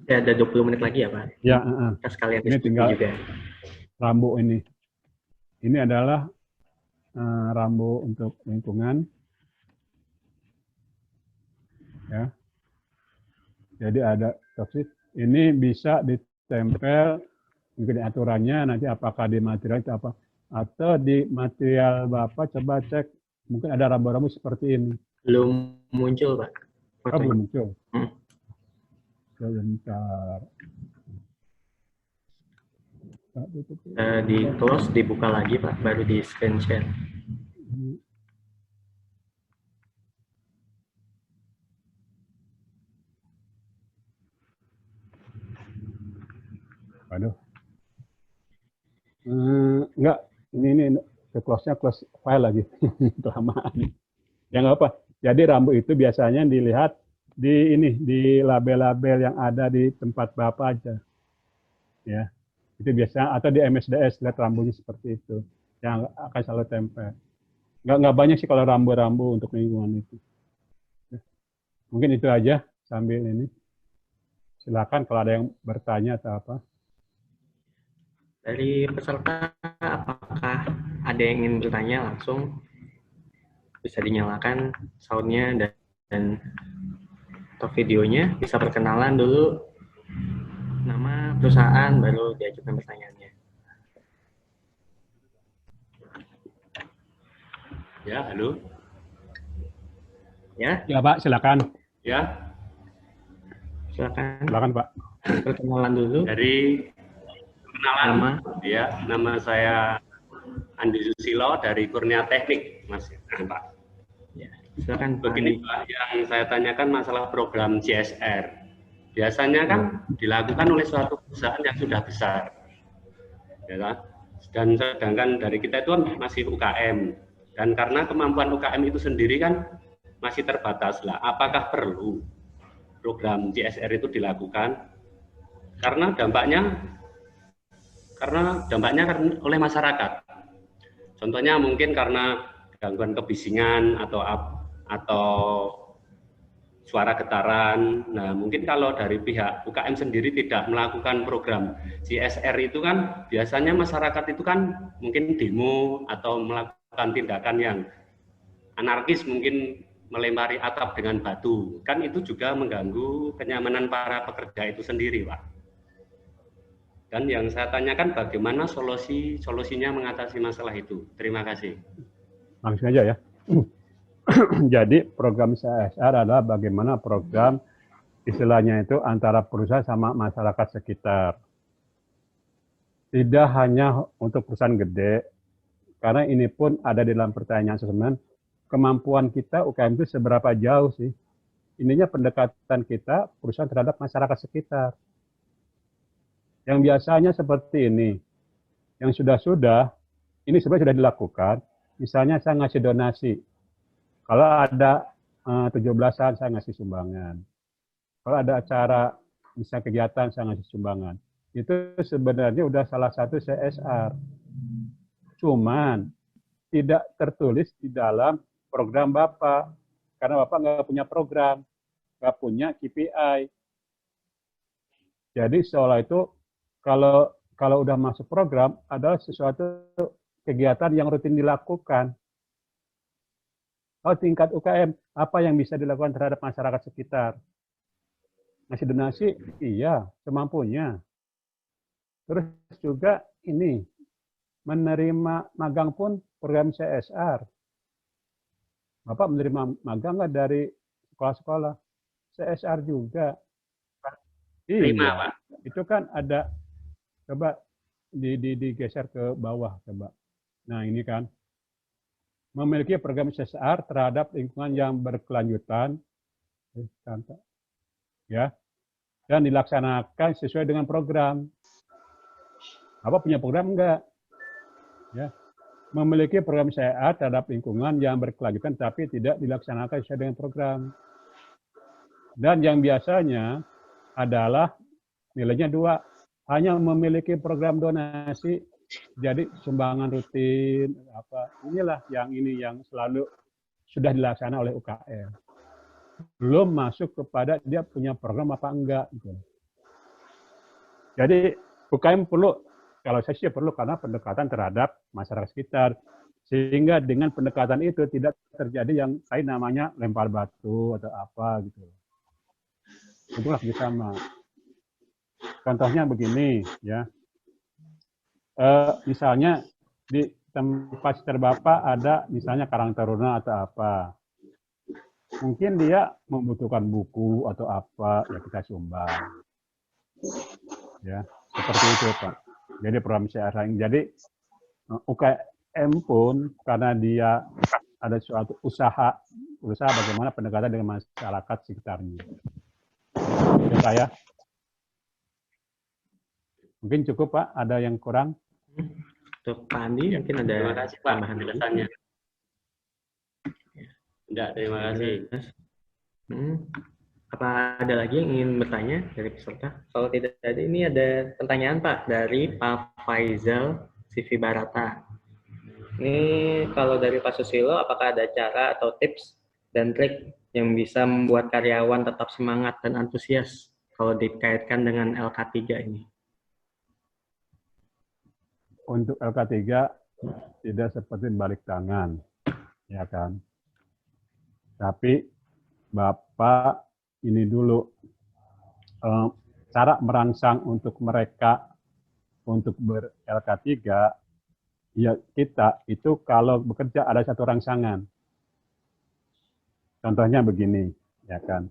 ada 20 menit lagi ya Pak? Ya, kita sekalian ini tinggal juga. Rambu ini. Ini adalah rambu untuk lingkungan. Ya. Jadi ada toksis. Ini bisa ditempel, mungkin aturannya nanti apakah di material itu apa. Atau di material Bapak coba cek, mungkin ada rambu-rambu seperti ini. Belum muncul Pak. Oh, belum muncul. Sebentar. Di close, dibuka lagi Pak, baru di screen share. Waduh. Enggak, ini close-nya close file lagi. Kelamaan. Ya nggak apa. Jadi rambu itu biasanya dilihat di label-label yang ada di tempat Bapak aja. Ya. Itu biasa, atau di MSDS lihat rambunya seperti itu. Yang akan selalu tempel. Nggak banyak sih kalau rambu-rambu untuk lingkungan itu. Mungkin itu aja sambil ini. Silakan kalau ada yang bertanya atau apa. Dari peserta, apakah ada yang ingin bertanya langsung? Bisa dinyalakan soundnya dan atau videonya. Bisa perkenalan dulu, nama, perusahaan, baru diajukan pertanyaannya. Ya, halo. Ya? Ya Pak, silakan. Ya. Silakan. Silakan Pak. Perkenalan dulu. Dari kenalan, nama saya Andi Susilo dari Kurnia Teknik, Mas Pak. Ya, silakan. Begini Pak, yang saya tanyakan masalah program CSR. Biasanya kan dilakukan oleh suatu perusahaan yang sudah besar, ya kan? Dan sedangkan dari kita itu kan masih UKM. Dan karena kemampuan UKM itu sendiri kan masih terbatas lah. Apakah perlu program CSR itu dilakukan? Karena dampaknya oleh masyarakat. Contohnya mungkin karena gangguan kebisingan atau suara getaran. Nah, mungkin kalau dari pihak UKM sendiri tidak melakukan program CSR itu kan biasanya masyarakat itu kan mungkin demo atau melakukan tindakan yang anarkis, mungkin melempari atap dengan batu. Kan itu juga mengganggu kenyamanan para pekerja itu sendiri, Pak. Dan yang saya tanyakan bagaimana solusinya mengatasi masalah itu. Terima kasih. Langsung aja ya. Jadi program CSR adalah bagaimana program istilahnya itu antara perusahaan sama masyarakat sekitar. Tidak hanya untuk perusahaan gede, karena ini pun ada di dalam pertanyaan asesmen, kemampuan kita UKM itu seberapa jauh sih? Ininya pendekatan kita perusahaan terhadap masyarakat sekitar. Yang biasanya seperti ini, yang sudah-sudah, ini sebenarnya sudah dilakukan, misalnya saya ngasih donasi, kalau ada 17-an saya ngasih sumbangan, kalau ada acara, misalnya kegiatan saya ngasih sumbangan, itu sebenarnya udah salah satu CSR. Cuman tidak tertulis di dalam program Bapak, karena Bapak nggak punya program, nggak punya KPI. Jadi seolah itu kalau udah masuk program adalah sesuatu kegiatan yang rutin dilakukan. Oh, tingkat UKM, apa yang bisa dilakukan terhadap masyarakat sekitar? Ngasih donasi, iya, semampunya. Terus juga ini, menerima magang pun program CSR. Bapak menerima magang nggak dari sekolah-sekolah? CSR juga. Terima, Iya, Pak. itu kan ada, coba digeser ke bawah, coba. Nah, ini kan, memiliki program CSR terhadap lingkungan yang berkelanjutan, ya, dan dilaksanakan sesuai dengan program. Apa punya program enggak? Ya, memiliki program CSR terhadap lingkungan yang berkelanjutan tapi tidak dilaksanakan sesuai dengan program. Dan yang biasanya adalah nilainya 2, hanya memiliki program donasi, jadi sumbangan rutin apa. Inilah yang selalu sudah dilaksanakan oleh UKM. Belum masuk kepada dia punya program apa enggak gitu. Jadi UKM perlu, kalau saya sih perlu, karena pendekatan terhadap masyarakat sekitar, sehingga dengan pendekatan itu tidak terjadi yang lain namanya lempar batu atau apa gitu. Itulah bersama. Contohnya begini ya, misalnya di tempat sekitar Bapak ada misalnya Karang Taruna atau apa, mungkin dia membutuhkan buku atau apa, ya kita sumbang. Ya, seperti itu Pak. Jadi program CSR. Jadi UKM pun karena dia ada suatu usaha bagaimana pendekatan dengan masyarakat sekitarnya. Ya Pak ya. Mungkin cukup Pak, ada yang kurang? Untuk Pak Andi mungkin ada Terima kasih Pak tambahan penjelasannya. Enggak, terima kasih. Apa ada lagi yang ingin bertanya dari peserta? Kalau tidak ada, ini ada pertanyaan Pak dari Pak Faizal CV Barata. Ini kalau dari Pak Susilo, apakah ada cara atau tips dan trik yang bisa membuat karyawan tetap semangat dan antusias kalau dikaitkan dengan LK3 ini? Untuk LK3 tidak seperti balik tangan, ya kan? Tapi Bapak ini dulu cara merangsang untuk mereka untuk ber-LK3, ya kita itu kalau bekerja ada satu rangsangan. Contohnya begini, ya kan?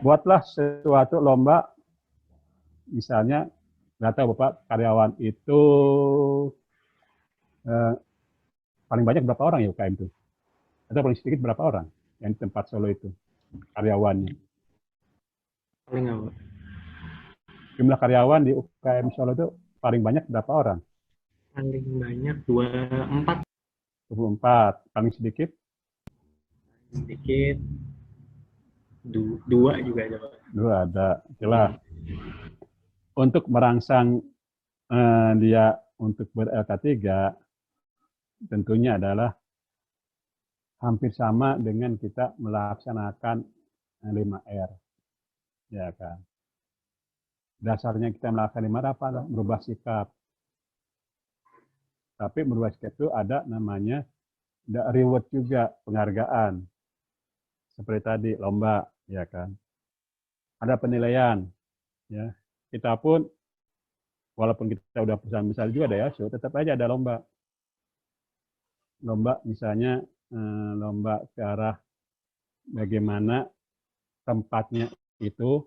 Buatlah sesuatu lomba, misalnya, nggak tahu Bapak karyawan itu paling banyak berapa orang ya UKM itu? Atau paling sedikit berapa orang yang di tempat Solo itu karyawannya? Paling nggak? Jumlah karyawan di UKM Solo itu paling banyak berapa orang? Paling banyak 24. 24. Paling sedikit? Sedikit 2 juga ada Pak. 2 ada. Jelas. Untuk merangsang dia untuk ber-LK3 tentunya adalah hampir sama dengan kita melaksanakan 5R. Ya kan. Dasarnya kita melaksanakan 5R apa? Merubah sikap. Tapi merubah sikap itu ada namanya reward juga, penghargaan. Seperti tadi lomba, ya kan. Ada penilaian, ya. Kita pun walaupun kita udah perusahaan besar juga ada ya, so, tetap aja ada lomba. Lomba misalnya lomba ke arah bagaimana tempatnya itu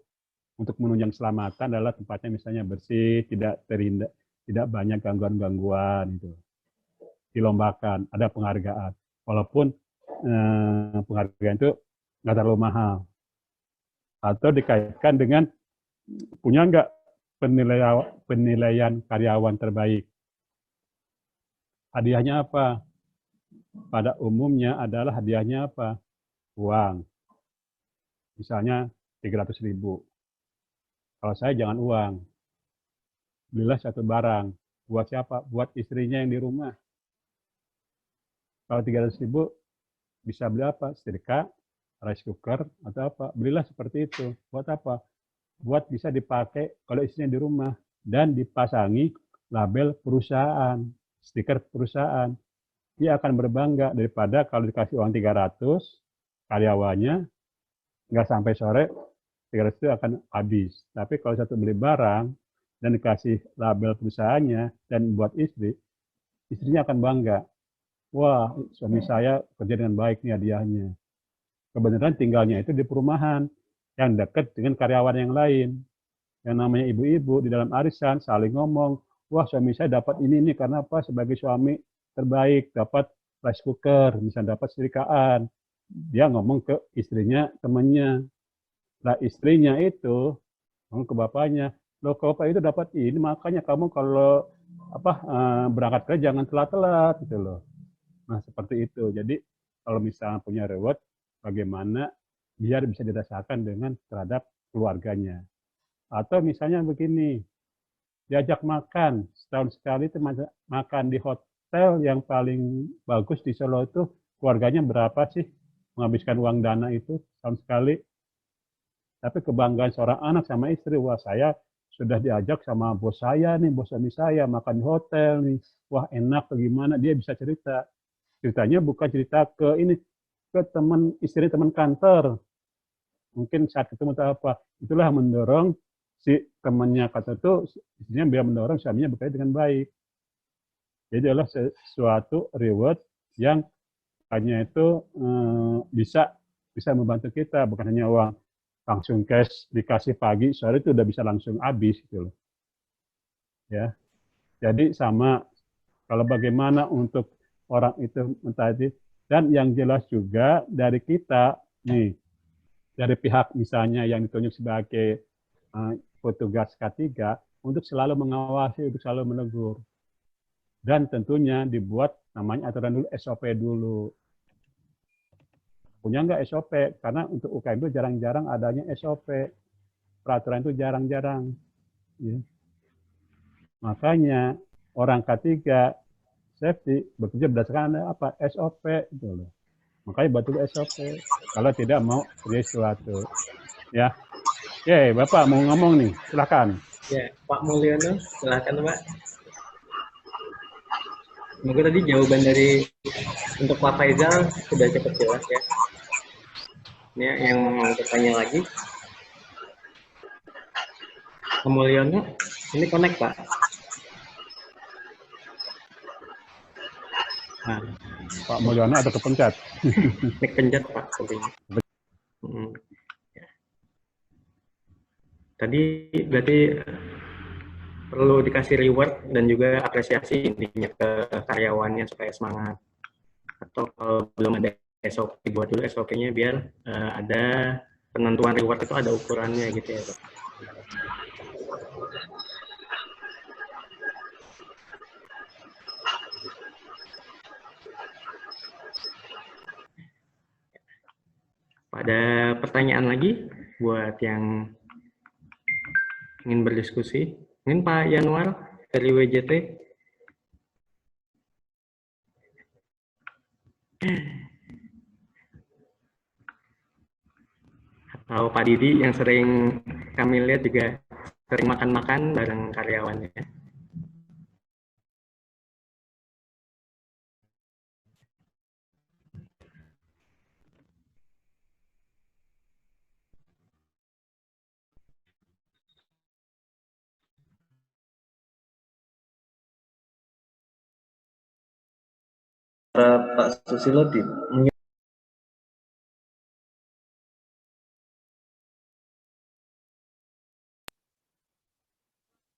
untuk menunjang keselamatan adalah tempatnya misalnya bersih, tidak banyak gangguan-gangguan itu. Dilombakan, ada penghargaan. Walaupun penghargaan itu nggak terlalu mahal. Atau dikaitkan dengan punya nggak penilaian karyawan terbaik. Hadiahnya apa? Pada umumnya adalah hadiahnya apa? Uang. Misalnya 300.000. Kalau saya jangan uang. Belilah satu barang. Buat siapa? Buat istrinya yang di rumah. Kalau 300.000 bisa beli apa? Setrika, rice cooker, atau apa. Belilah seperti itu. Buat apa? buat bisa dipakai kalau istrinya di rumah dan dipasangi label perusahaan, stiker perusahaan. Dia akan berbangga daripada kalau dikasih uang 300, karyawannya nggak sampai sore 300 itu akan habis. Tapi kalau satu beli barang dan dikasih label perusahaannya dan buat istri, istrinya akan bangga. Wah, suami saya kerja dengan baik nih hadiahnya. Kebenaran tinggalnya itu di perumahan yang dekat dengan karyawan yang lain. Yang namanya ibu-ibu di dalam arisan saling ngomong, wah suami saya dapat ini karena apa? Sebagai suami terbaik, dapat rice cooker, misalnya dapat setrikaan. Dia ngomong ke istrinya, temannya. Nah istrinya itu ngomong ke bapaknya, loh kalau bapak itu dapat ini, makanya kamu kalau berangkat kerja jangan telat-telat gitu loh. Nah seperti itu. Jadi kalau misalnya punya reward, bagaimana biar bisa dirasakan dengan terhadap keluarganya. Atau misalnya begini, diajak makan setahun sekali itu makan di hotel yang paling bagus di Solo itu, keluarganya berapa sih menghabiskan uang dana itu setahun sekali. Tapi kebanggaan seorang anak sama istri, wah saya sudah diajak sama bos saya nih, bos suami saya makan di hotel nih, wah enak bagaimana, dia bisa cerita. Ceritanya bukan cerita ke ini, ke teman istri, teman kantor. Mungkin saat ketemu atau apa, itulah mendorong si temannya kata itu, istrinya biar mendorong suaminya bekerja dengan baik. Jadi adalah sesuatu reward yang hanya itu bisa membantu kita, bukan hanya uang langsung cash dikasih pagi, sore itu udah bisa langsung habis gitu loh. Ya. Jadi sama kalau bagaimana untuk orang itu mentaati, dan yang jelas juga dari kita nih, dari pihak misalnya yang ditunjuk sebagai petugas K3 untuk selalu mengawasi, untuk selalu menegur. Dan tentunya dibuat namanya aturan dulu, SOP dulu. Punya nggak SOP? Karena untuk UKM itu jarang-jarang adanya SOP. Peraturan itu jarang-jarang. Ya. Makanya orang K3 safety bekerja berdasarkan apa? SOP. Gitu loh. Makanya buat dulu SOP. Kalau tidak mau terjadi sesuatu. Ya. Oke, Bapak mau ngomong nih, silakan. Ya, Pak Mulyono, silakan Pak. Semoga tadi jawaban dari untuk Pak Faizal sudah cukup jelas ya. Ini yang mau bertanya lagi. Pak Mulyono, ini connect Pak. Nah, Pak Mulyono ada kepencet. Pencet Pak, sepertinya. Tadi berarti perlu dikasih reward dan juga apresiasi intinya ke karyawannya supaya semangat. Atau kalau belum ada SOP, buat dulu SOP-nya biar ada penentuan reward itu ada ukurannya gitu ya Pak. Ada pertanyaan lagi buat yang ingin berdiskusi? Mungkin Pak Yanuar dari WJT. Atau Pak Didi yang sering kami lihat juga sering makan-makan bareng karyawannya. Pak Susilo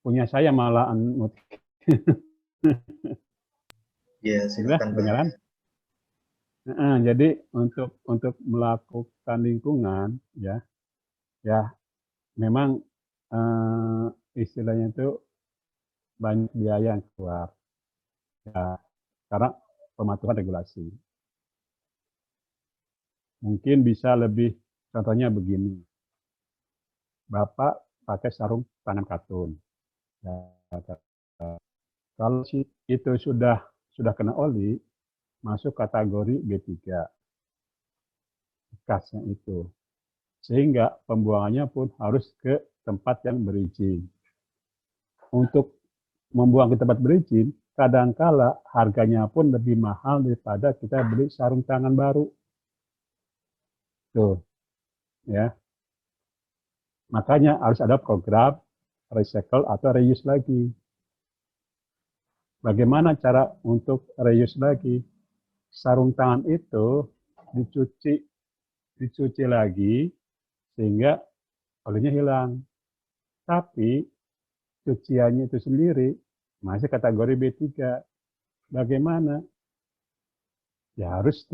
Punya saya malah ya silakan beneran. Jadi untuk melakukan lingkungan ya memang istilahnya itu banyak biaya yang keluar ya, karena pematuhan regulasi. Mungkin bisa lebih, contohnya begini, Bapak pakai sarung tangan katun. Ya, kalau itu sudah kena oli, masuk kategori B3. Bekasnya itu. Sehingga pembuangannya pun harus ke tempat yang berizin. Untuk membuang ke tempat berizin, kadangkala harganya pun lebih mahal daripada kita beli sarung tangan baru. Tuh, ya. Makanya harus ada program recycle atau reuse lagi. Bagaimana cara untuk reuse lagi? Sarung tangan itu dicuci lagi sehingga olinya hilang. Tapi cuciannya itu sendiri masih kategori B3. Bagaimana? Ya harus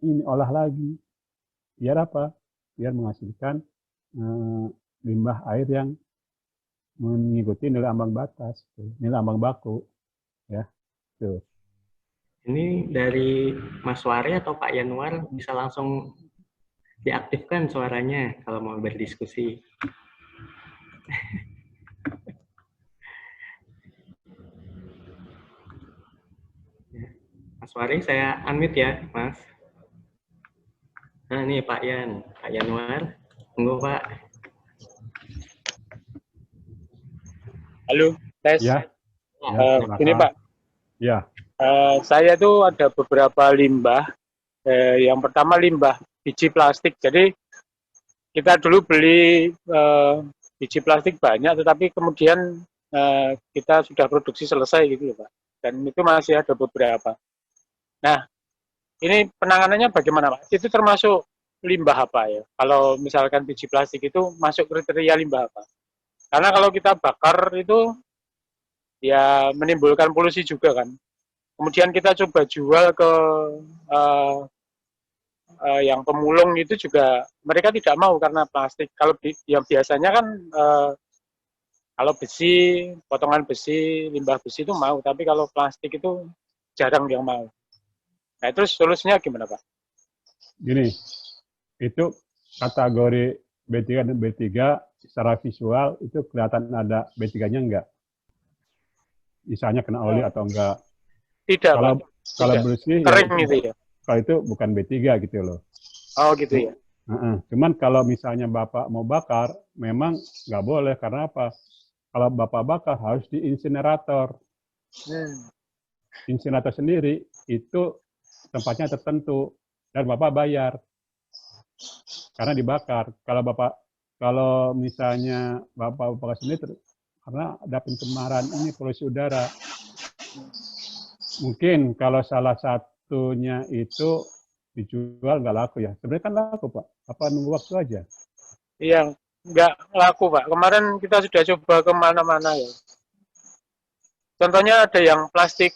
olah lagi. Biar apa? Biar menghasilkan limbah air yang mengikuti nilai ambang batas, nilai ambang baku, ya. Tuh. Ini dari Mas Wari atau Pak Yanuar bisa langsung diaktifkan suaranya kalau mau berdiskusi. Mas Wari, saya unmute ya, Mas. Nah, ini Pak Yanuar. Tunggu, Pak. Halo, tes. Ya. Ini Pak, Ya. saya tuh ada beberapa limbah. Yang pertama limbah biji plastik. Jadi kita dulu beli biji plastik banyak, tetapi kemudian kita sudah produksi selesai gitu Pak. Dan itu masih ada beberapa. Nah, ini penanganannya bagaimana Pak? Itu termasuk limbah apa ya? Kalau misalkan biji plastik itu masuk kriteria limbah apa? Karena kalau kita bakar itu ya menimbulkan polusi juga kan. Kemudian kita coba jual ke yang pemulung itu juga mereka tidak mau karena plastik. Kalau yang biasanya kan kalau besi, potongan besi, limbah besi itu mau, tapi kalau plastik itu jarang yang mau. Nah, terus solusinya gimana Pak? Gini, itu kategori B3 dan B3 secara visual itu kelihatan ada B3-nya enggak? Misalnya kena oli atau enggak? Tidak, kalau Pak. Kalau Tidak. bersih kering ya, gitu ya. Kalau itu bukan B3 gitu loh. Oh gitu ya. Cuman kalau misalnya Bapak mau bakar, memang nggak boleh. Karena apa? Kalau Bapak bakar harus di insinerator. Insinerator sendiri itu tempatnya tertentu dan Bapak bayar karena dibakar. Kalau misalnya Bapak bakar sendiri karena ada pencemaran ini polusi udara. Mungkin kalau salah satunya itu dijual nggak laku ya. Sebenarnya kan laku Pak. Apa nunggu waktu aja? Iya, nggak laku Pak. Kemarin kita sudah coba kemana-mana ya. Contohnya ada yang plastik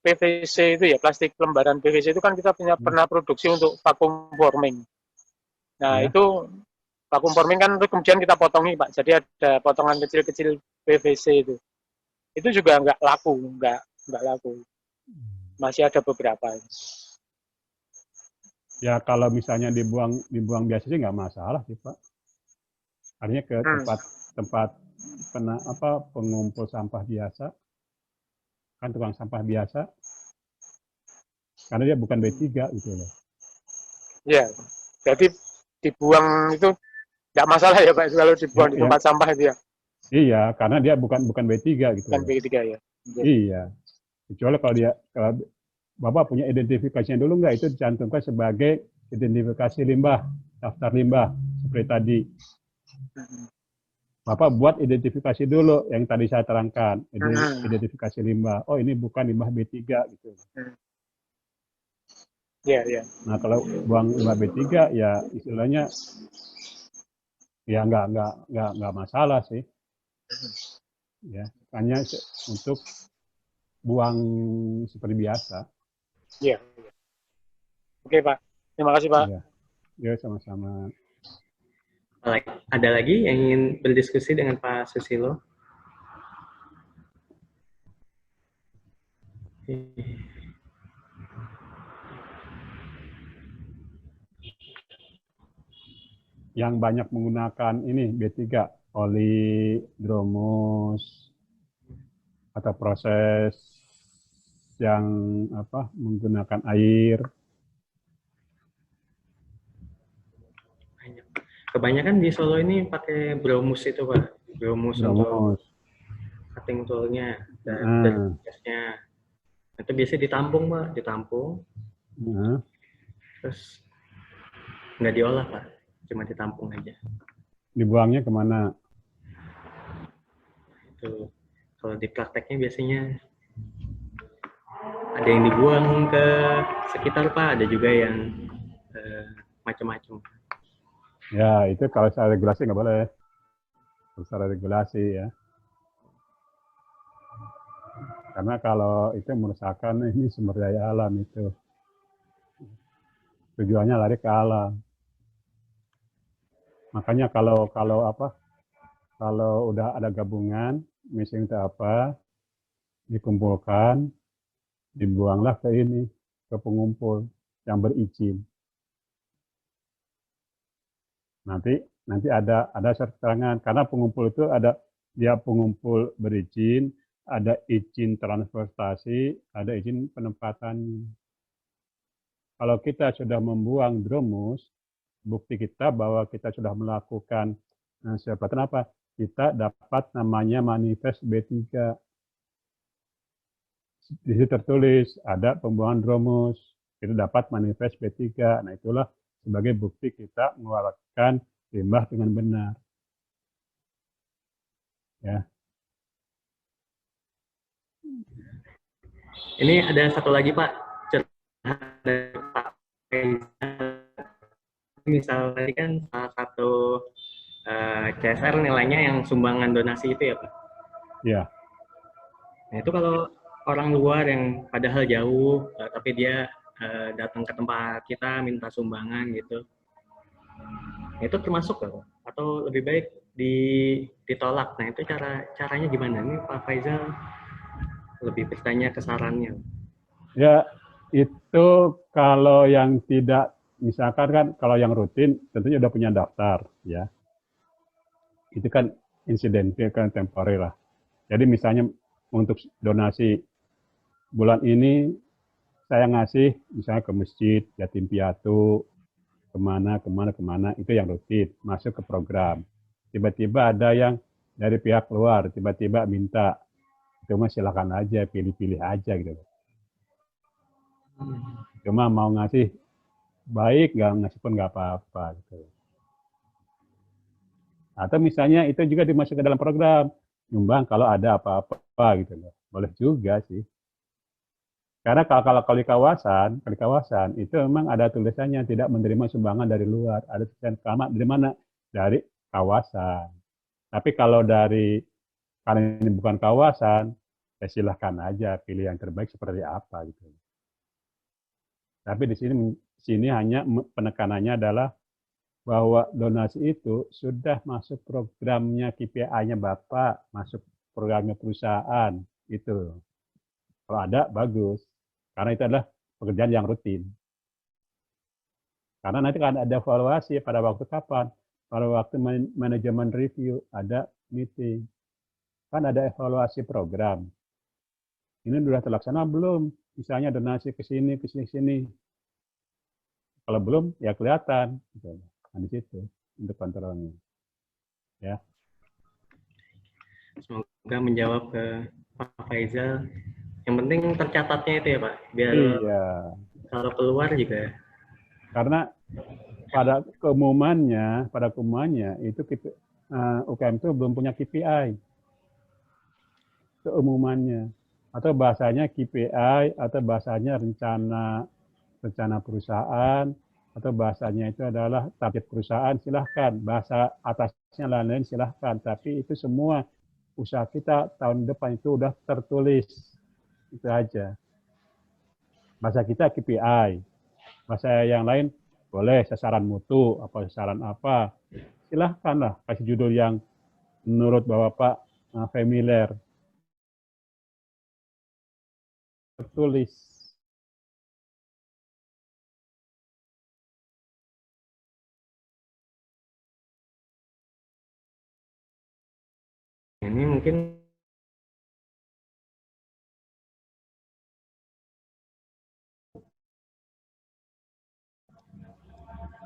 PVC itu ya, plastik lembaran PVC itu kan kita pernah produksi untuk vacuum forming. Nah itu vacuum forming kan kemudian kita potongi Pak. Jadi ada potongan kecil-kecil PVC itu. Itu juga nggak laku, nggak laku. Masih ada beberapa. Ya kalau misalnya dibuang biasa sih nggak masalah sih Pak. Artinya ke tempat pengumpul sampah biasa, kan tukang sampah biasa, karena dia bukan B3 gitu loh. Ya, jadi dibuang itu nggak masalah ya Pak kalau dibuang di tempat sampah itu ya. Iya, karena dia bukan B3 gitu. Bukan B3 ya. Iya. Kecuali kalau Bapak punya identifikasinya dulu nggak, itu dicantumkan sebagai identifikasi limbah, daftar limbah seperti tadi. Bapak buat identifikasi dulu yang tadi saya terangkan, identifikasi limbah. Oh ini bukan limbah B3 gitu. Iya. Nah kalau buang limbah B3 ya istilahnya ya nggak masalah sih. Ya hanya untuk buang seperti biasa. Iya. Oke Pak, terima kasih Pak. Ya sama-sama. Ada lagi yang ingin berdiskusi dengan Pak Susilo? Yang banyak menggunakan ini B3, oli, dromus, atau proses yang menggunakan air. kebanyakan di Solo ini pakai Bromus itu Pak, Bromus untuk Bromus. cutting toolnya dan Nah, gasnya. Itu biasanya ditampung Pak, ditampung, nah, terus nggak diolah Pak, cuma ditampung aja. dibuangnya kemana? Itu kalau di prakteknya biasanya ada yang dibuang ke sekitar Pak, ada juga yang macam-macam. Ya, itu kalau secara regulasi nggak boleh. Secara regulasi ya. Karena kalau itu merusakkan ini sumber daya alam itu. Tujuannya lari ke alam. Makanya kalau udah ada gabungan, missing itu apa, dikumpulkan, dibuanglah ke ini, ke pengumpul yang berizin. Nanti ada surat keterangan karena pengumpul itu ada dia pengumpul berizin, ada izin transportasi, ada izin penempatan. Kalau kita sudah membuang dromus, bukti kita bahwa kita sudah melakukan seperti apa? Kita dapat namanya manifest B3. Di situ tertulis ada pembuangan dromus, kita dapat manifest B3. Nah, itulah sebagai bukti kita mengeluarkan limbah dengan benar. Ya. Ini ada satu lagi Pak, dari Pak misal tadi kan salah satu CSR nilainya yang sumbangan donasi itu ya Pak. Ya. Nah itu kalau orang luar yang padahal jauh, tapi dia datang ke tempat kita minta sumbangan gitu, itu termasuk Pak? Atau lebih baik ditolak? Nah itu caranya gimana? Ini Pak Faizal lebih bertanya ke sarannya. Ya, itu kalau yang tidak, misalkan kan kalau yang rutin tentunya udah punya daftar ya. Itu kan insidentil kan temporer lah. Jadi misalnya untuk donasi bulan ini saya ngasih misalnya ke masjid, yatim piatu, kemana, itu yang rutin, masuk ke program. Tiba-tiba ada yang dari pihak luar, tiba-tiba minta, cuma silakan aja, pilih-pilih aja gitu. Cuma mau ngasih baik, nggak ngasih pun nggak apa-apa gitu. Atau misalnya itu juga dimasuk ke dalam program, nyumbang kalau ada apa-apa gitu loh. Boleh juga sih. Karena kalau di kawasan itu memang ada tulisannya tidak menerima sumbangan dari luar. Ada tulisan kama dari mana? Dari kawasan. Tapi kalau karena ini bukan kawasan, ya silahkan aja pilih yang terbaik seperti apa gitu. Tapi di sini hanya penekanannya adalah bahwa donasi itu sudah masuk programnya KPI-nya Bapak, masuk programnya perusahaan itu. Kalau ada bagus. Karena itu adalah pekerjaan yang rutin. Karena nanti kan ada evaluasi pada waktu kapan? Pada waktu manajemen review, ada meeting. Kan ada evaluasi program. Ini sudah terlaksana belum? Misalnya donasi ke sini, ke sini, ke sini. Kalau belum, ya kelihatan. Nah, di situ untuk kontrolnya. Ya. Semoga menjawab ke Pak Faizal. Yang penting tercatatnya itu ya Pak, biar Iya. kalau keluar juga. Karena pada keumumannya itu UKM itu belum punya KPI. Keumumannya. Atau bahasanya KPI, atau bahasanya rencana perusahaan, atau bahasanya itu adalah target perusahaan, silahkan. Bahasa atasnya lain-lain silahkan. Tapi itu semua usaha kita tahun depan itu udah tertulis. Itu aja. Bahasa kita KPI. Bahasa yang lain boleh sasaran mutu, apa sasaran apa. Silahkanlah kasih judul yang menurut Bapak familiar. Tertulis. Ini mungkin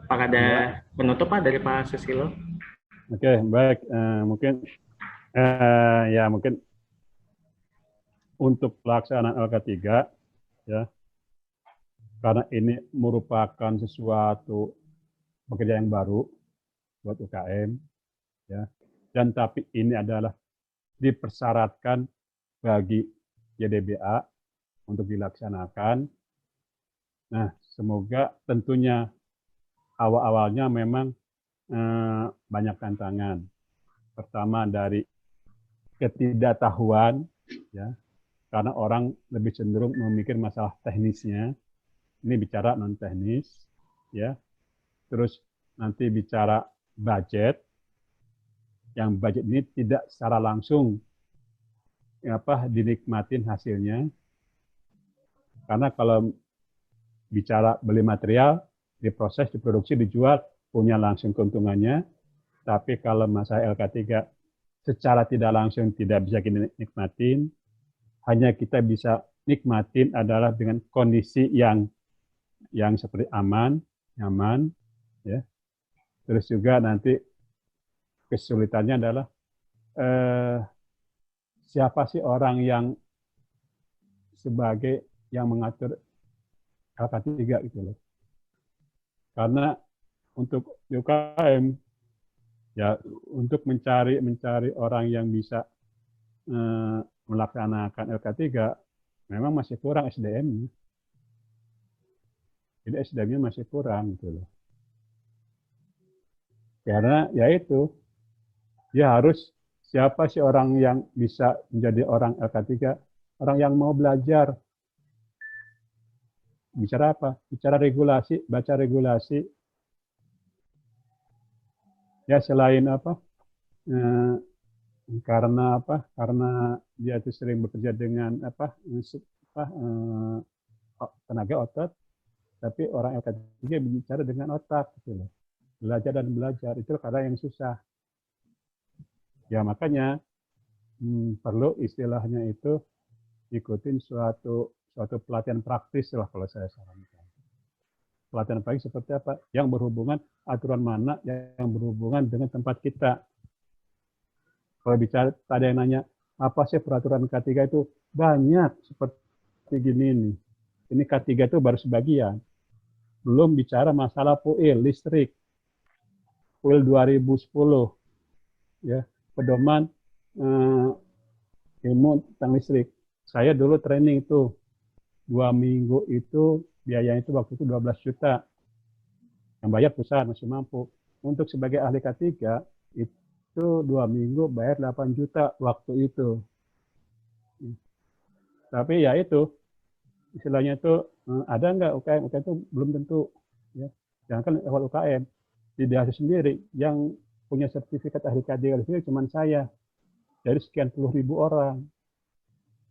Apakah ada penutup Pak dari Pak Susilo? Oke, baik. Mungkin ya mungkin untuk pelaksanaan LK3 ya, karena ini merupakan sesuatu pekerjaan yang baru buat UKM ya, dan tapi ini adalah dipersyaratkan bagi YDBA untuk dilaksanakan. Nah, semoga tentunya awal-awalnya memang banyak tantangan. Pertama dari ketidaktahuan, ya, karena orang lebih cenderung memikir masalah teknisnya. Ini bicara non teknis, ya. Terus nanti bicara budget, yang budget ini tidak secara langsung dinikmatin hasilnya. Karena kalau bicara beli material, diproses, diproduksi, dijual, punya langsung keuntungannya. Tapi kalau masalah LK3 secara tidak langsung tidak bisa kita nikmatin, hanya kita bisa nikmatin adalah dengan kondisi yang seperti aman, nyaman, ya. Terus juga nanti kesulitannya adalah siapa sih orang yang sebagai yang mengatur LK3 gitu loh. Karena untuk UKM ya untuk mencari orang yang bisa melaksanakan LK3 memang masih kurang SDM-nya. Jadi SDM-nya masih kurang gitu loh. Karena ya itu dia harus siapa sih orang yang bisa menjadi orang LK3, orang yang mau belajar. Bicara apa? Bicara regulasi, baca regulasi. Ya selain apa? Karena apa? Karena dia itu sering bekerja dengan tenaga otot, tapi orang LK3 bicara dengan otak gitu loh. Belajar dan belajar itu kadang yang susah. Ya makanya perlu istilahnya itu ikutin suatu pelatihan praktis lah kalau saya sarankan. Pelatihan praktis seperti apa? Yang berhubungan aturan mana yang berhubungan dengan tempat kita. Kalau bicara ada yang nanya apa sih peraturan K3 itu, banyak seperti gini nih. Ini K3 itu baru sebagian. Belum bicara masalah PUIL listrik. PUIL 2010 ya, pedoman ilmu tentang listrik. Saya dulu training itu 2 minggu itu biayanya itu waktu itu 12 juta. Yang bayar perusahaan masih mampu. Untuk sebagai ahli K3 itu 2 minggu bayar 8 juta waktu itu. Tapi ya itu istilahnya itu ada nggak UKM? UKM itu belum tentu. Ya. Jangan lewat UKM. Di DASI sendiri yang punya sertifikat ahli K3 cuma saya. Dari sekian puluh ribu orang.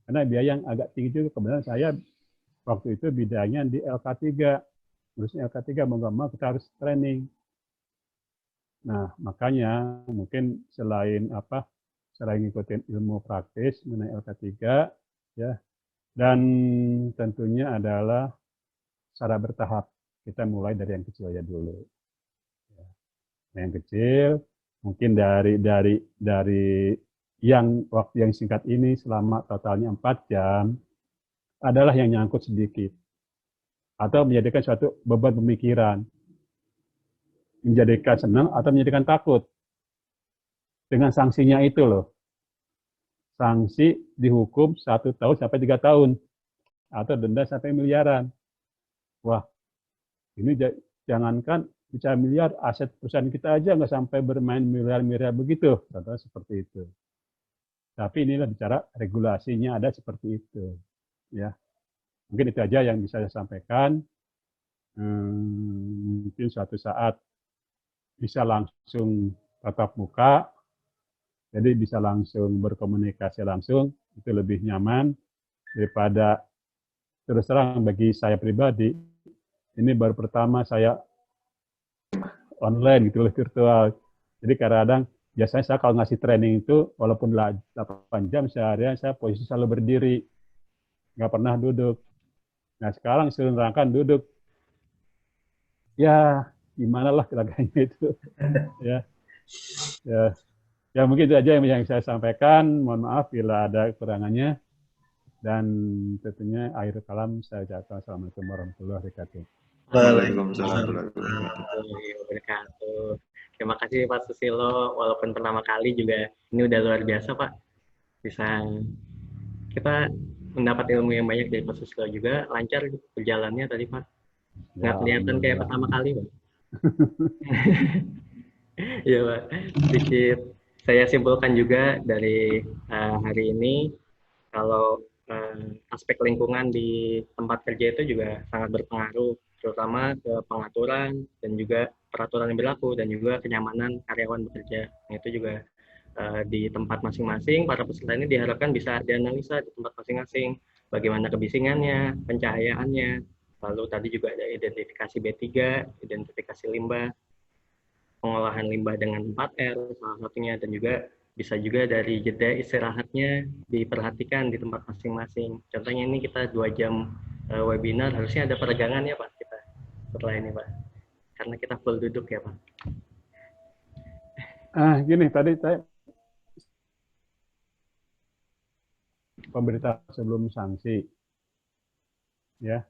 Karena biaya yang agak tinggi juga. Kebetulan saya waktu itu bidangnya di LK3. Terusnya LK3 mau nggak mau kita harus training. Nah, makanya mungkin selain ngikutin ilmu praktis mengenai LK3 ya. Dan tentunya adalah secara bertahap. Kita mulai dari yang kecil aja dulu. Ya. Yang kecil mungkin dari yang waktu yang singkat ini selama totalnya 4 jam adalah yang nyangkut sedikit. Atau menjadikan suatu beban pemikiran. Menjadikan senang atau menjadikan takut. Dengan sanksinya itu loh. Sanksi dihukum 1 tahun sampai 3 tahun. Atau denda sampai miliaran. Wah, ini jangankan bicara miliar, aset perusahaan kita aja nggak sampai bermain miliar-miliar begitu. Contohnya seperti itu. Tapi inilah bicara regulasinya ada seperti itu. Ya, mungkin itu aja yang bisa saya sampaikan. Mungkin suatu saat bisa langsung tatap muka, jadi bisa langsung berkomunikasi langsung, itu lebih nyaman daripada terus terang bagi saya pribadi. Ini baru pertama saya online gitu, virtual. Jadi kadang-kadang biasanya saya kalau ngasih training itu, walaupun 8 jam seharian, saya posisi selalu berdiri. Nggak pernah duduk. Nah sekarang suruh nerangkan duduk. Ya gimana lah kira-kira itu. Ya. Ya mungkin itu aja yang saya sampaikan. Mohon maaf bila ada kekurangannya. Dan tentunya akhir kalam saya ucapkan assalamualaikum warahmatullahi wabarakatuh. Waalaikumsalam. warahmatullahi wabarakatuh. Terima kasih Pak Susilo, walaupun pertama kali juga ini udah luar biasa Pak. Bisa kita mendapat ilmu yang banyak dari Pak Susilo juga, lancar perjalanannya tadi Pak. Nggak kelihatan kayak pertama kali Pak. Iya Pak, sedikit saya simpulkan juga dari hari ini, kalau aspek lingkungan di tempat kerja itu juga sangat berpengaruh, terutama ke pengaturan dan juga peraturan yang berlaku dan juga kenyamanan karyawan bekerja. Nah, itu juga di tempat masing-masing, para peserta ini diharapkan bisa dianalisa di tempat masing-masing, bagaimana kebisingannya, pencahayaannya, lalu tadi juga ada identifikasi B3, identifikasi limbah, pengolahan limbah dengan 4R salah satunya, dan juga bisa juga dari jeda istirahatnya diperhatikan di tempat masing-masing. Contohnya ini kita 2 jam webinar, harusnya ada peregangan ya Pak kita setelah ini Pak, karena kita full duduk ya Pak. Gini, tadi saya pemberitahuan sebelum sanksi, ya.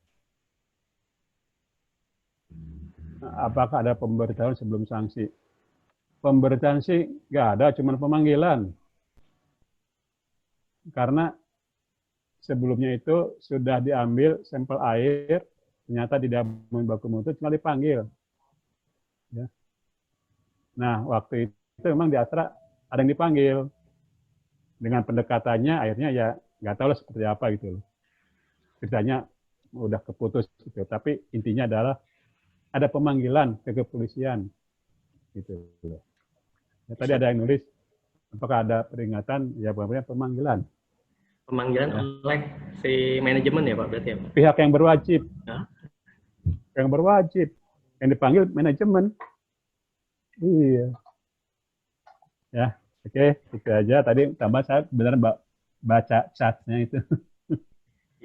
Apakah ada pemberitahuan sebelum sanksi? Pemberitaan sih nggak ada, cuma pemanggilan. Karena sebelumnya itu sudah diambil sampel air, ternyata tidak baku mutu, cuma dipanggil. Ya. Nah, waktu itu memang di Astra ada yang dipanggil. Dengan pendekatannya, akhirnya ya nggak tahu lah seperti apa gitu loh. Ceritanya udah keputus gitu. Tapi intinya adalah ada pemanggilan ke kepolisian. Gitu loh. Ya, tadi ada yang nulis, apakah ada peringatan? Ya, benar-benar pemanggilan. Pemanggilan ya. Oleh si manajemen ya Pak, berarti ya Pak? Pihak yang berwajib. Hah? Yang berwajib. Yang dipanggil manajemen. Iya. Ya, oke. Itu aja. Tadi tambah saya benar baca chatnya itu.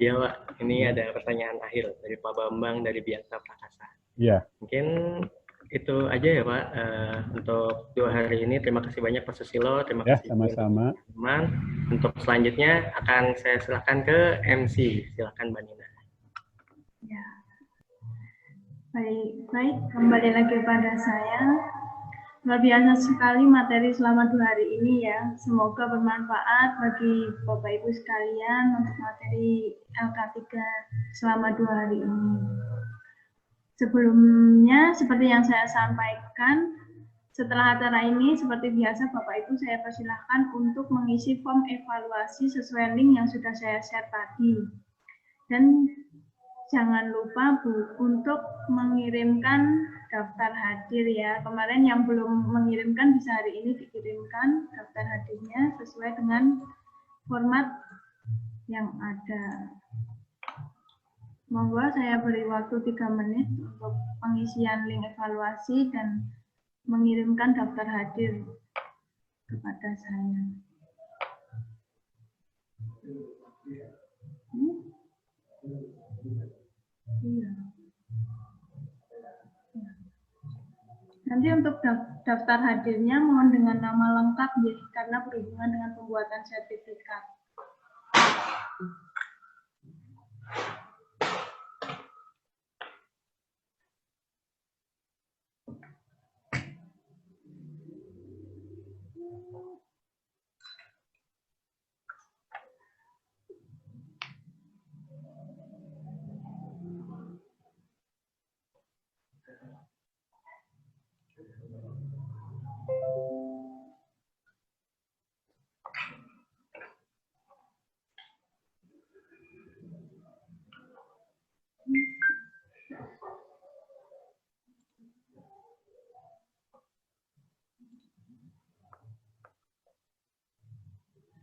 Iya Pak, ini ada pertanyaan akhir dari Pak Bambang dari Biasa Prakasa. Iya. Mungkin itu aja ya Pak untuk 2 hari ini. Terima kasih banyak Pak Susilo, terima kasih sama-sama. teman. Untuk selanjutnya akan saya silakan ke MC. Silakan Mbak Nina. Ya. Baik, kembali lagi pada saya. Luar biasa sekali materi selama 2 hari ini ya. Semoga bermanfaat bagi Bapak Ibu sekalian untuk materi LK3 selama 2 hari ini. Sebelumnya, seperti yang saya sampaikan, setelah acara ini, seperti biasa Bapak Ibu saya persilahkan untuk mengisi form evaluasi sesuai link yang sudah saya share tadi. Dan jangan lupa Bu, untuk mengirimkan daftar hadir ya. Kemarin yang belum mengirimkan bisa hari ini dikirimkan daftar hadirnya sesuai dengan format yang ada. Monggo saya beri waktu 3 menit untuk pengisian link evaluasi dan mengirimkan daftar hadir kepada saya. Iya. Nanti untuk daftar hadirnya mohon dengan nama lengkap ya, karena berhubungan dengan pembuatan sertifikat.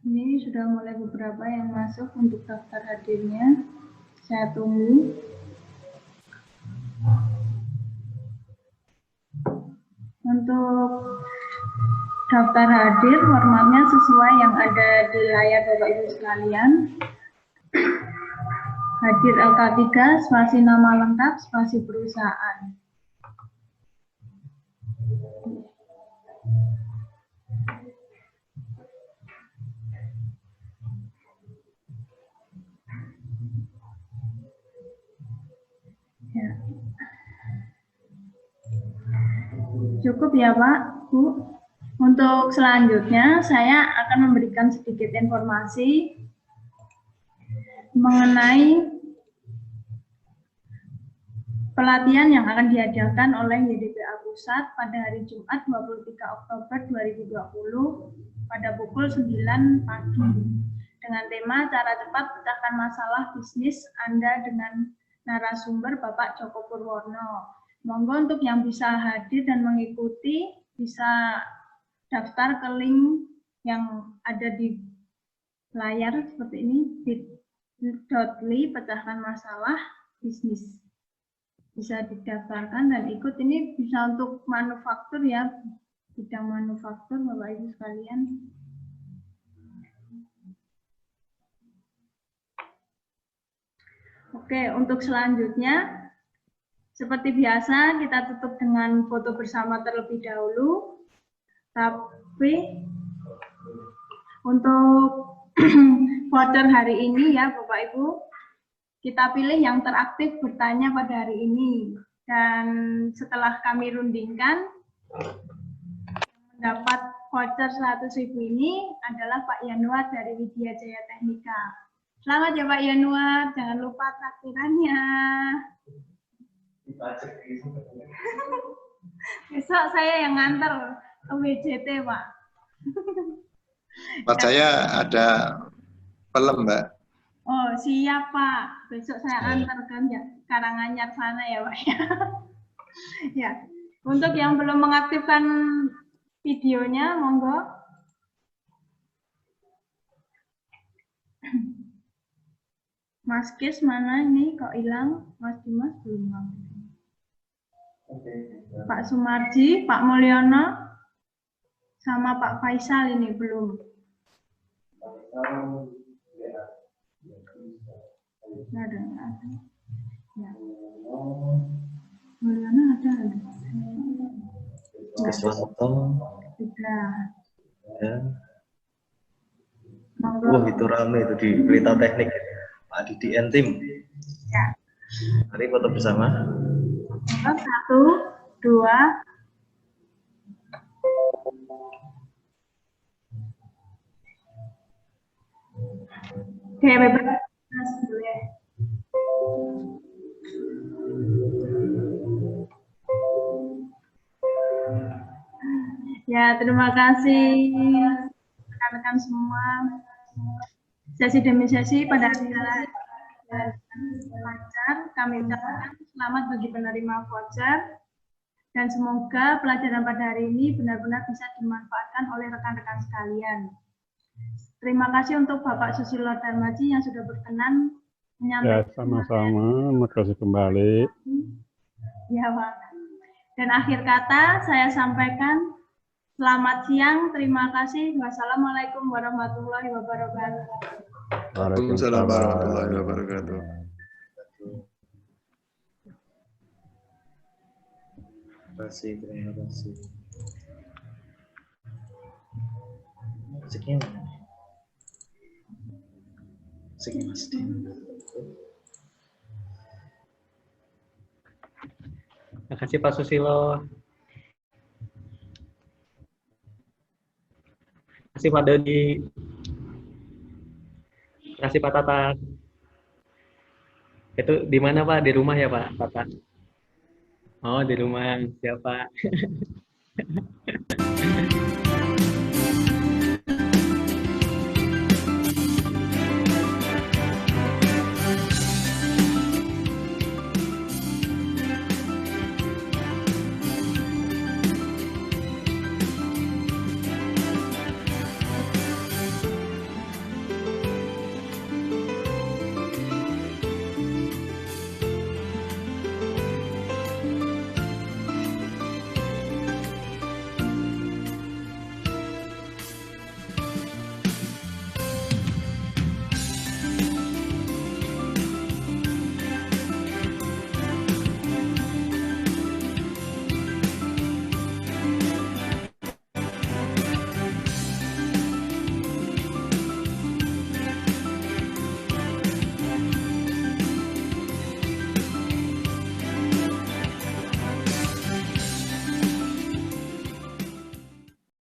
Ini sudah mulai beberapa yang masuk untuk daftar hadirnya. Saya tunggu. Untuk daftar hadir, formatnya sesuai yang ada di layar Bapak Ibu sekalian. Hadir LK3, spasi nama lengkap, spasi perusahaan. Cukup ya Pak, Bu. Untuk selanjutnya saya akan memberikan sedikit informasi mengenai pelatihan yang akan diadakan oleh YDPA Pusat pada hari Jumat 23 Oktober 2020 pada pukul 9 pagi dengan tema cara cepat pecahkan masalah bisnis Anda dengan narasumber Bapak Joko Purwono. Monggo untuk yang bisa hadir dan mengikuti bisa daftar ke link yang ada di layar seperti ini, bit.ly pecahkan masalah bisnis. Bisa didaftarkan dan ikut. Ini bisa untuk manufaktur ya, bidang manufaktur Bapak Ibu sekalian. Oke, untuk selanjutnya seperti biasa kita tutup dengan foto bersama terlebih dahulu. Tapi untuk voucher hari ini ya Bapak Ibu, kita pilih yang teraktif bertanya pada hari ini. Dan setelah kami rundingkan, mendapat voucher 100.000 ini adalah Pak Yanuar dari Widya Jaya Teknika. Selamat ya Pak Yanuar, jangan lupa traktirannya. Besok saya yang nganter ke WJT Pak. Pak saya ada film Mbak. Oh siap Pak, besok saya antarkan ya Karanganyar sana ya Pak ya. Ya, untuk yang belum mengaktifkan videonya, monggo. Mas Kis mana ini kok hilang? Mas Dimas belum ngaktif. Pak Sumarji, Pak Mulyono, sama Pak Faisal ini belum. Nggak ada. Ya. Mulyono ada. Keswanto. Sudah. Ya. Wah itu rame itu di berita teknik. Pak Didi Entim. Ya. Mari foto bersama. 1, 2. Oke, bebas boleh. Ya, terima kasih rekan-rekan semua. Sesi demi sesi pada hari lancar, kami ucapkan selamat bagi penerima voucher dan semoga pelajaran pada hari ini benar-benar bisa dimanfaatkan oleh rekan-rekan sekalian. Terima kasih untuk Bapak Susilo Darmaji yang sudah berkenan menyampaikan. Ya, sama-sama. Terima kasih kembali. Ya, Pak. Dan akhir kata saya sampaikan selamat siang, terima kasih. Wassalamualaikum warahmatullahi wabarakatuh. Waalaikumsalam warahmatullahi wabarakatuh. Terima kasih. Sekian. Sekian Mas Din. Terima kasih Pak Susilo. Terima kasih Pak Dodi. Terima kasih Pak Tata. Itu di mana Pak? Di rumah ya Pak Tata? Oh di rumah. Siapa?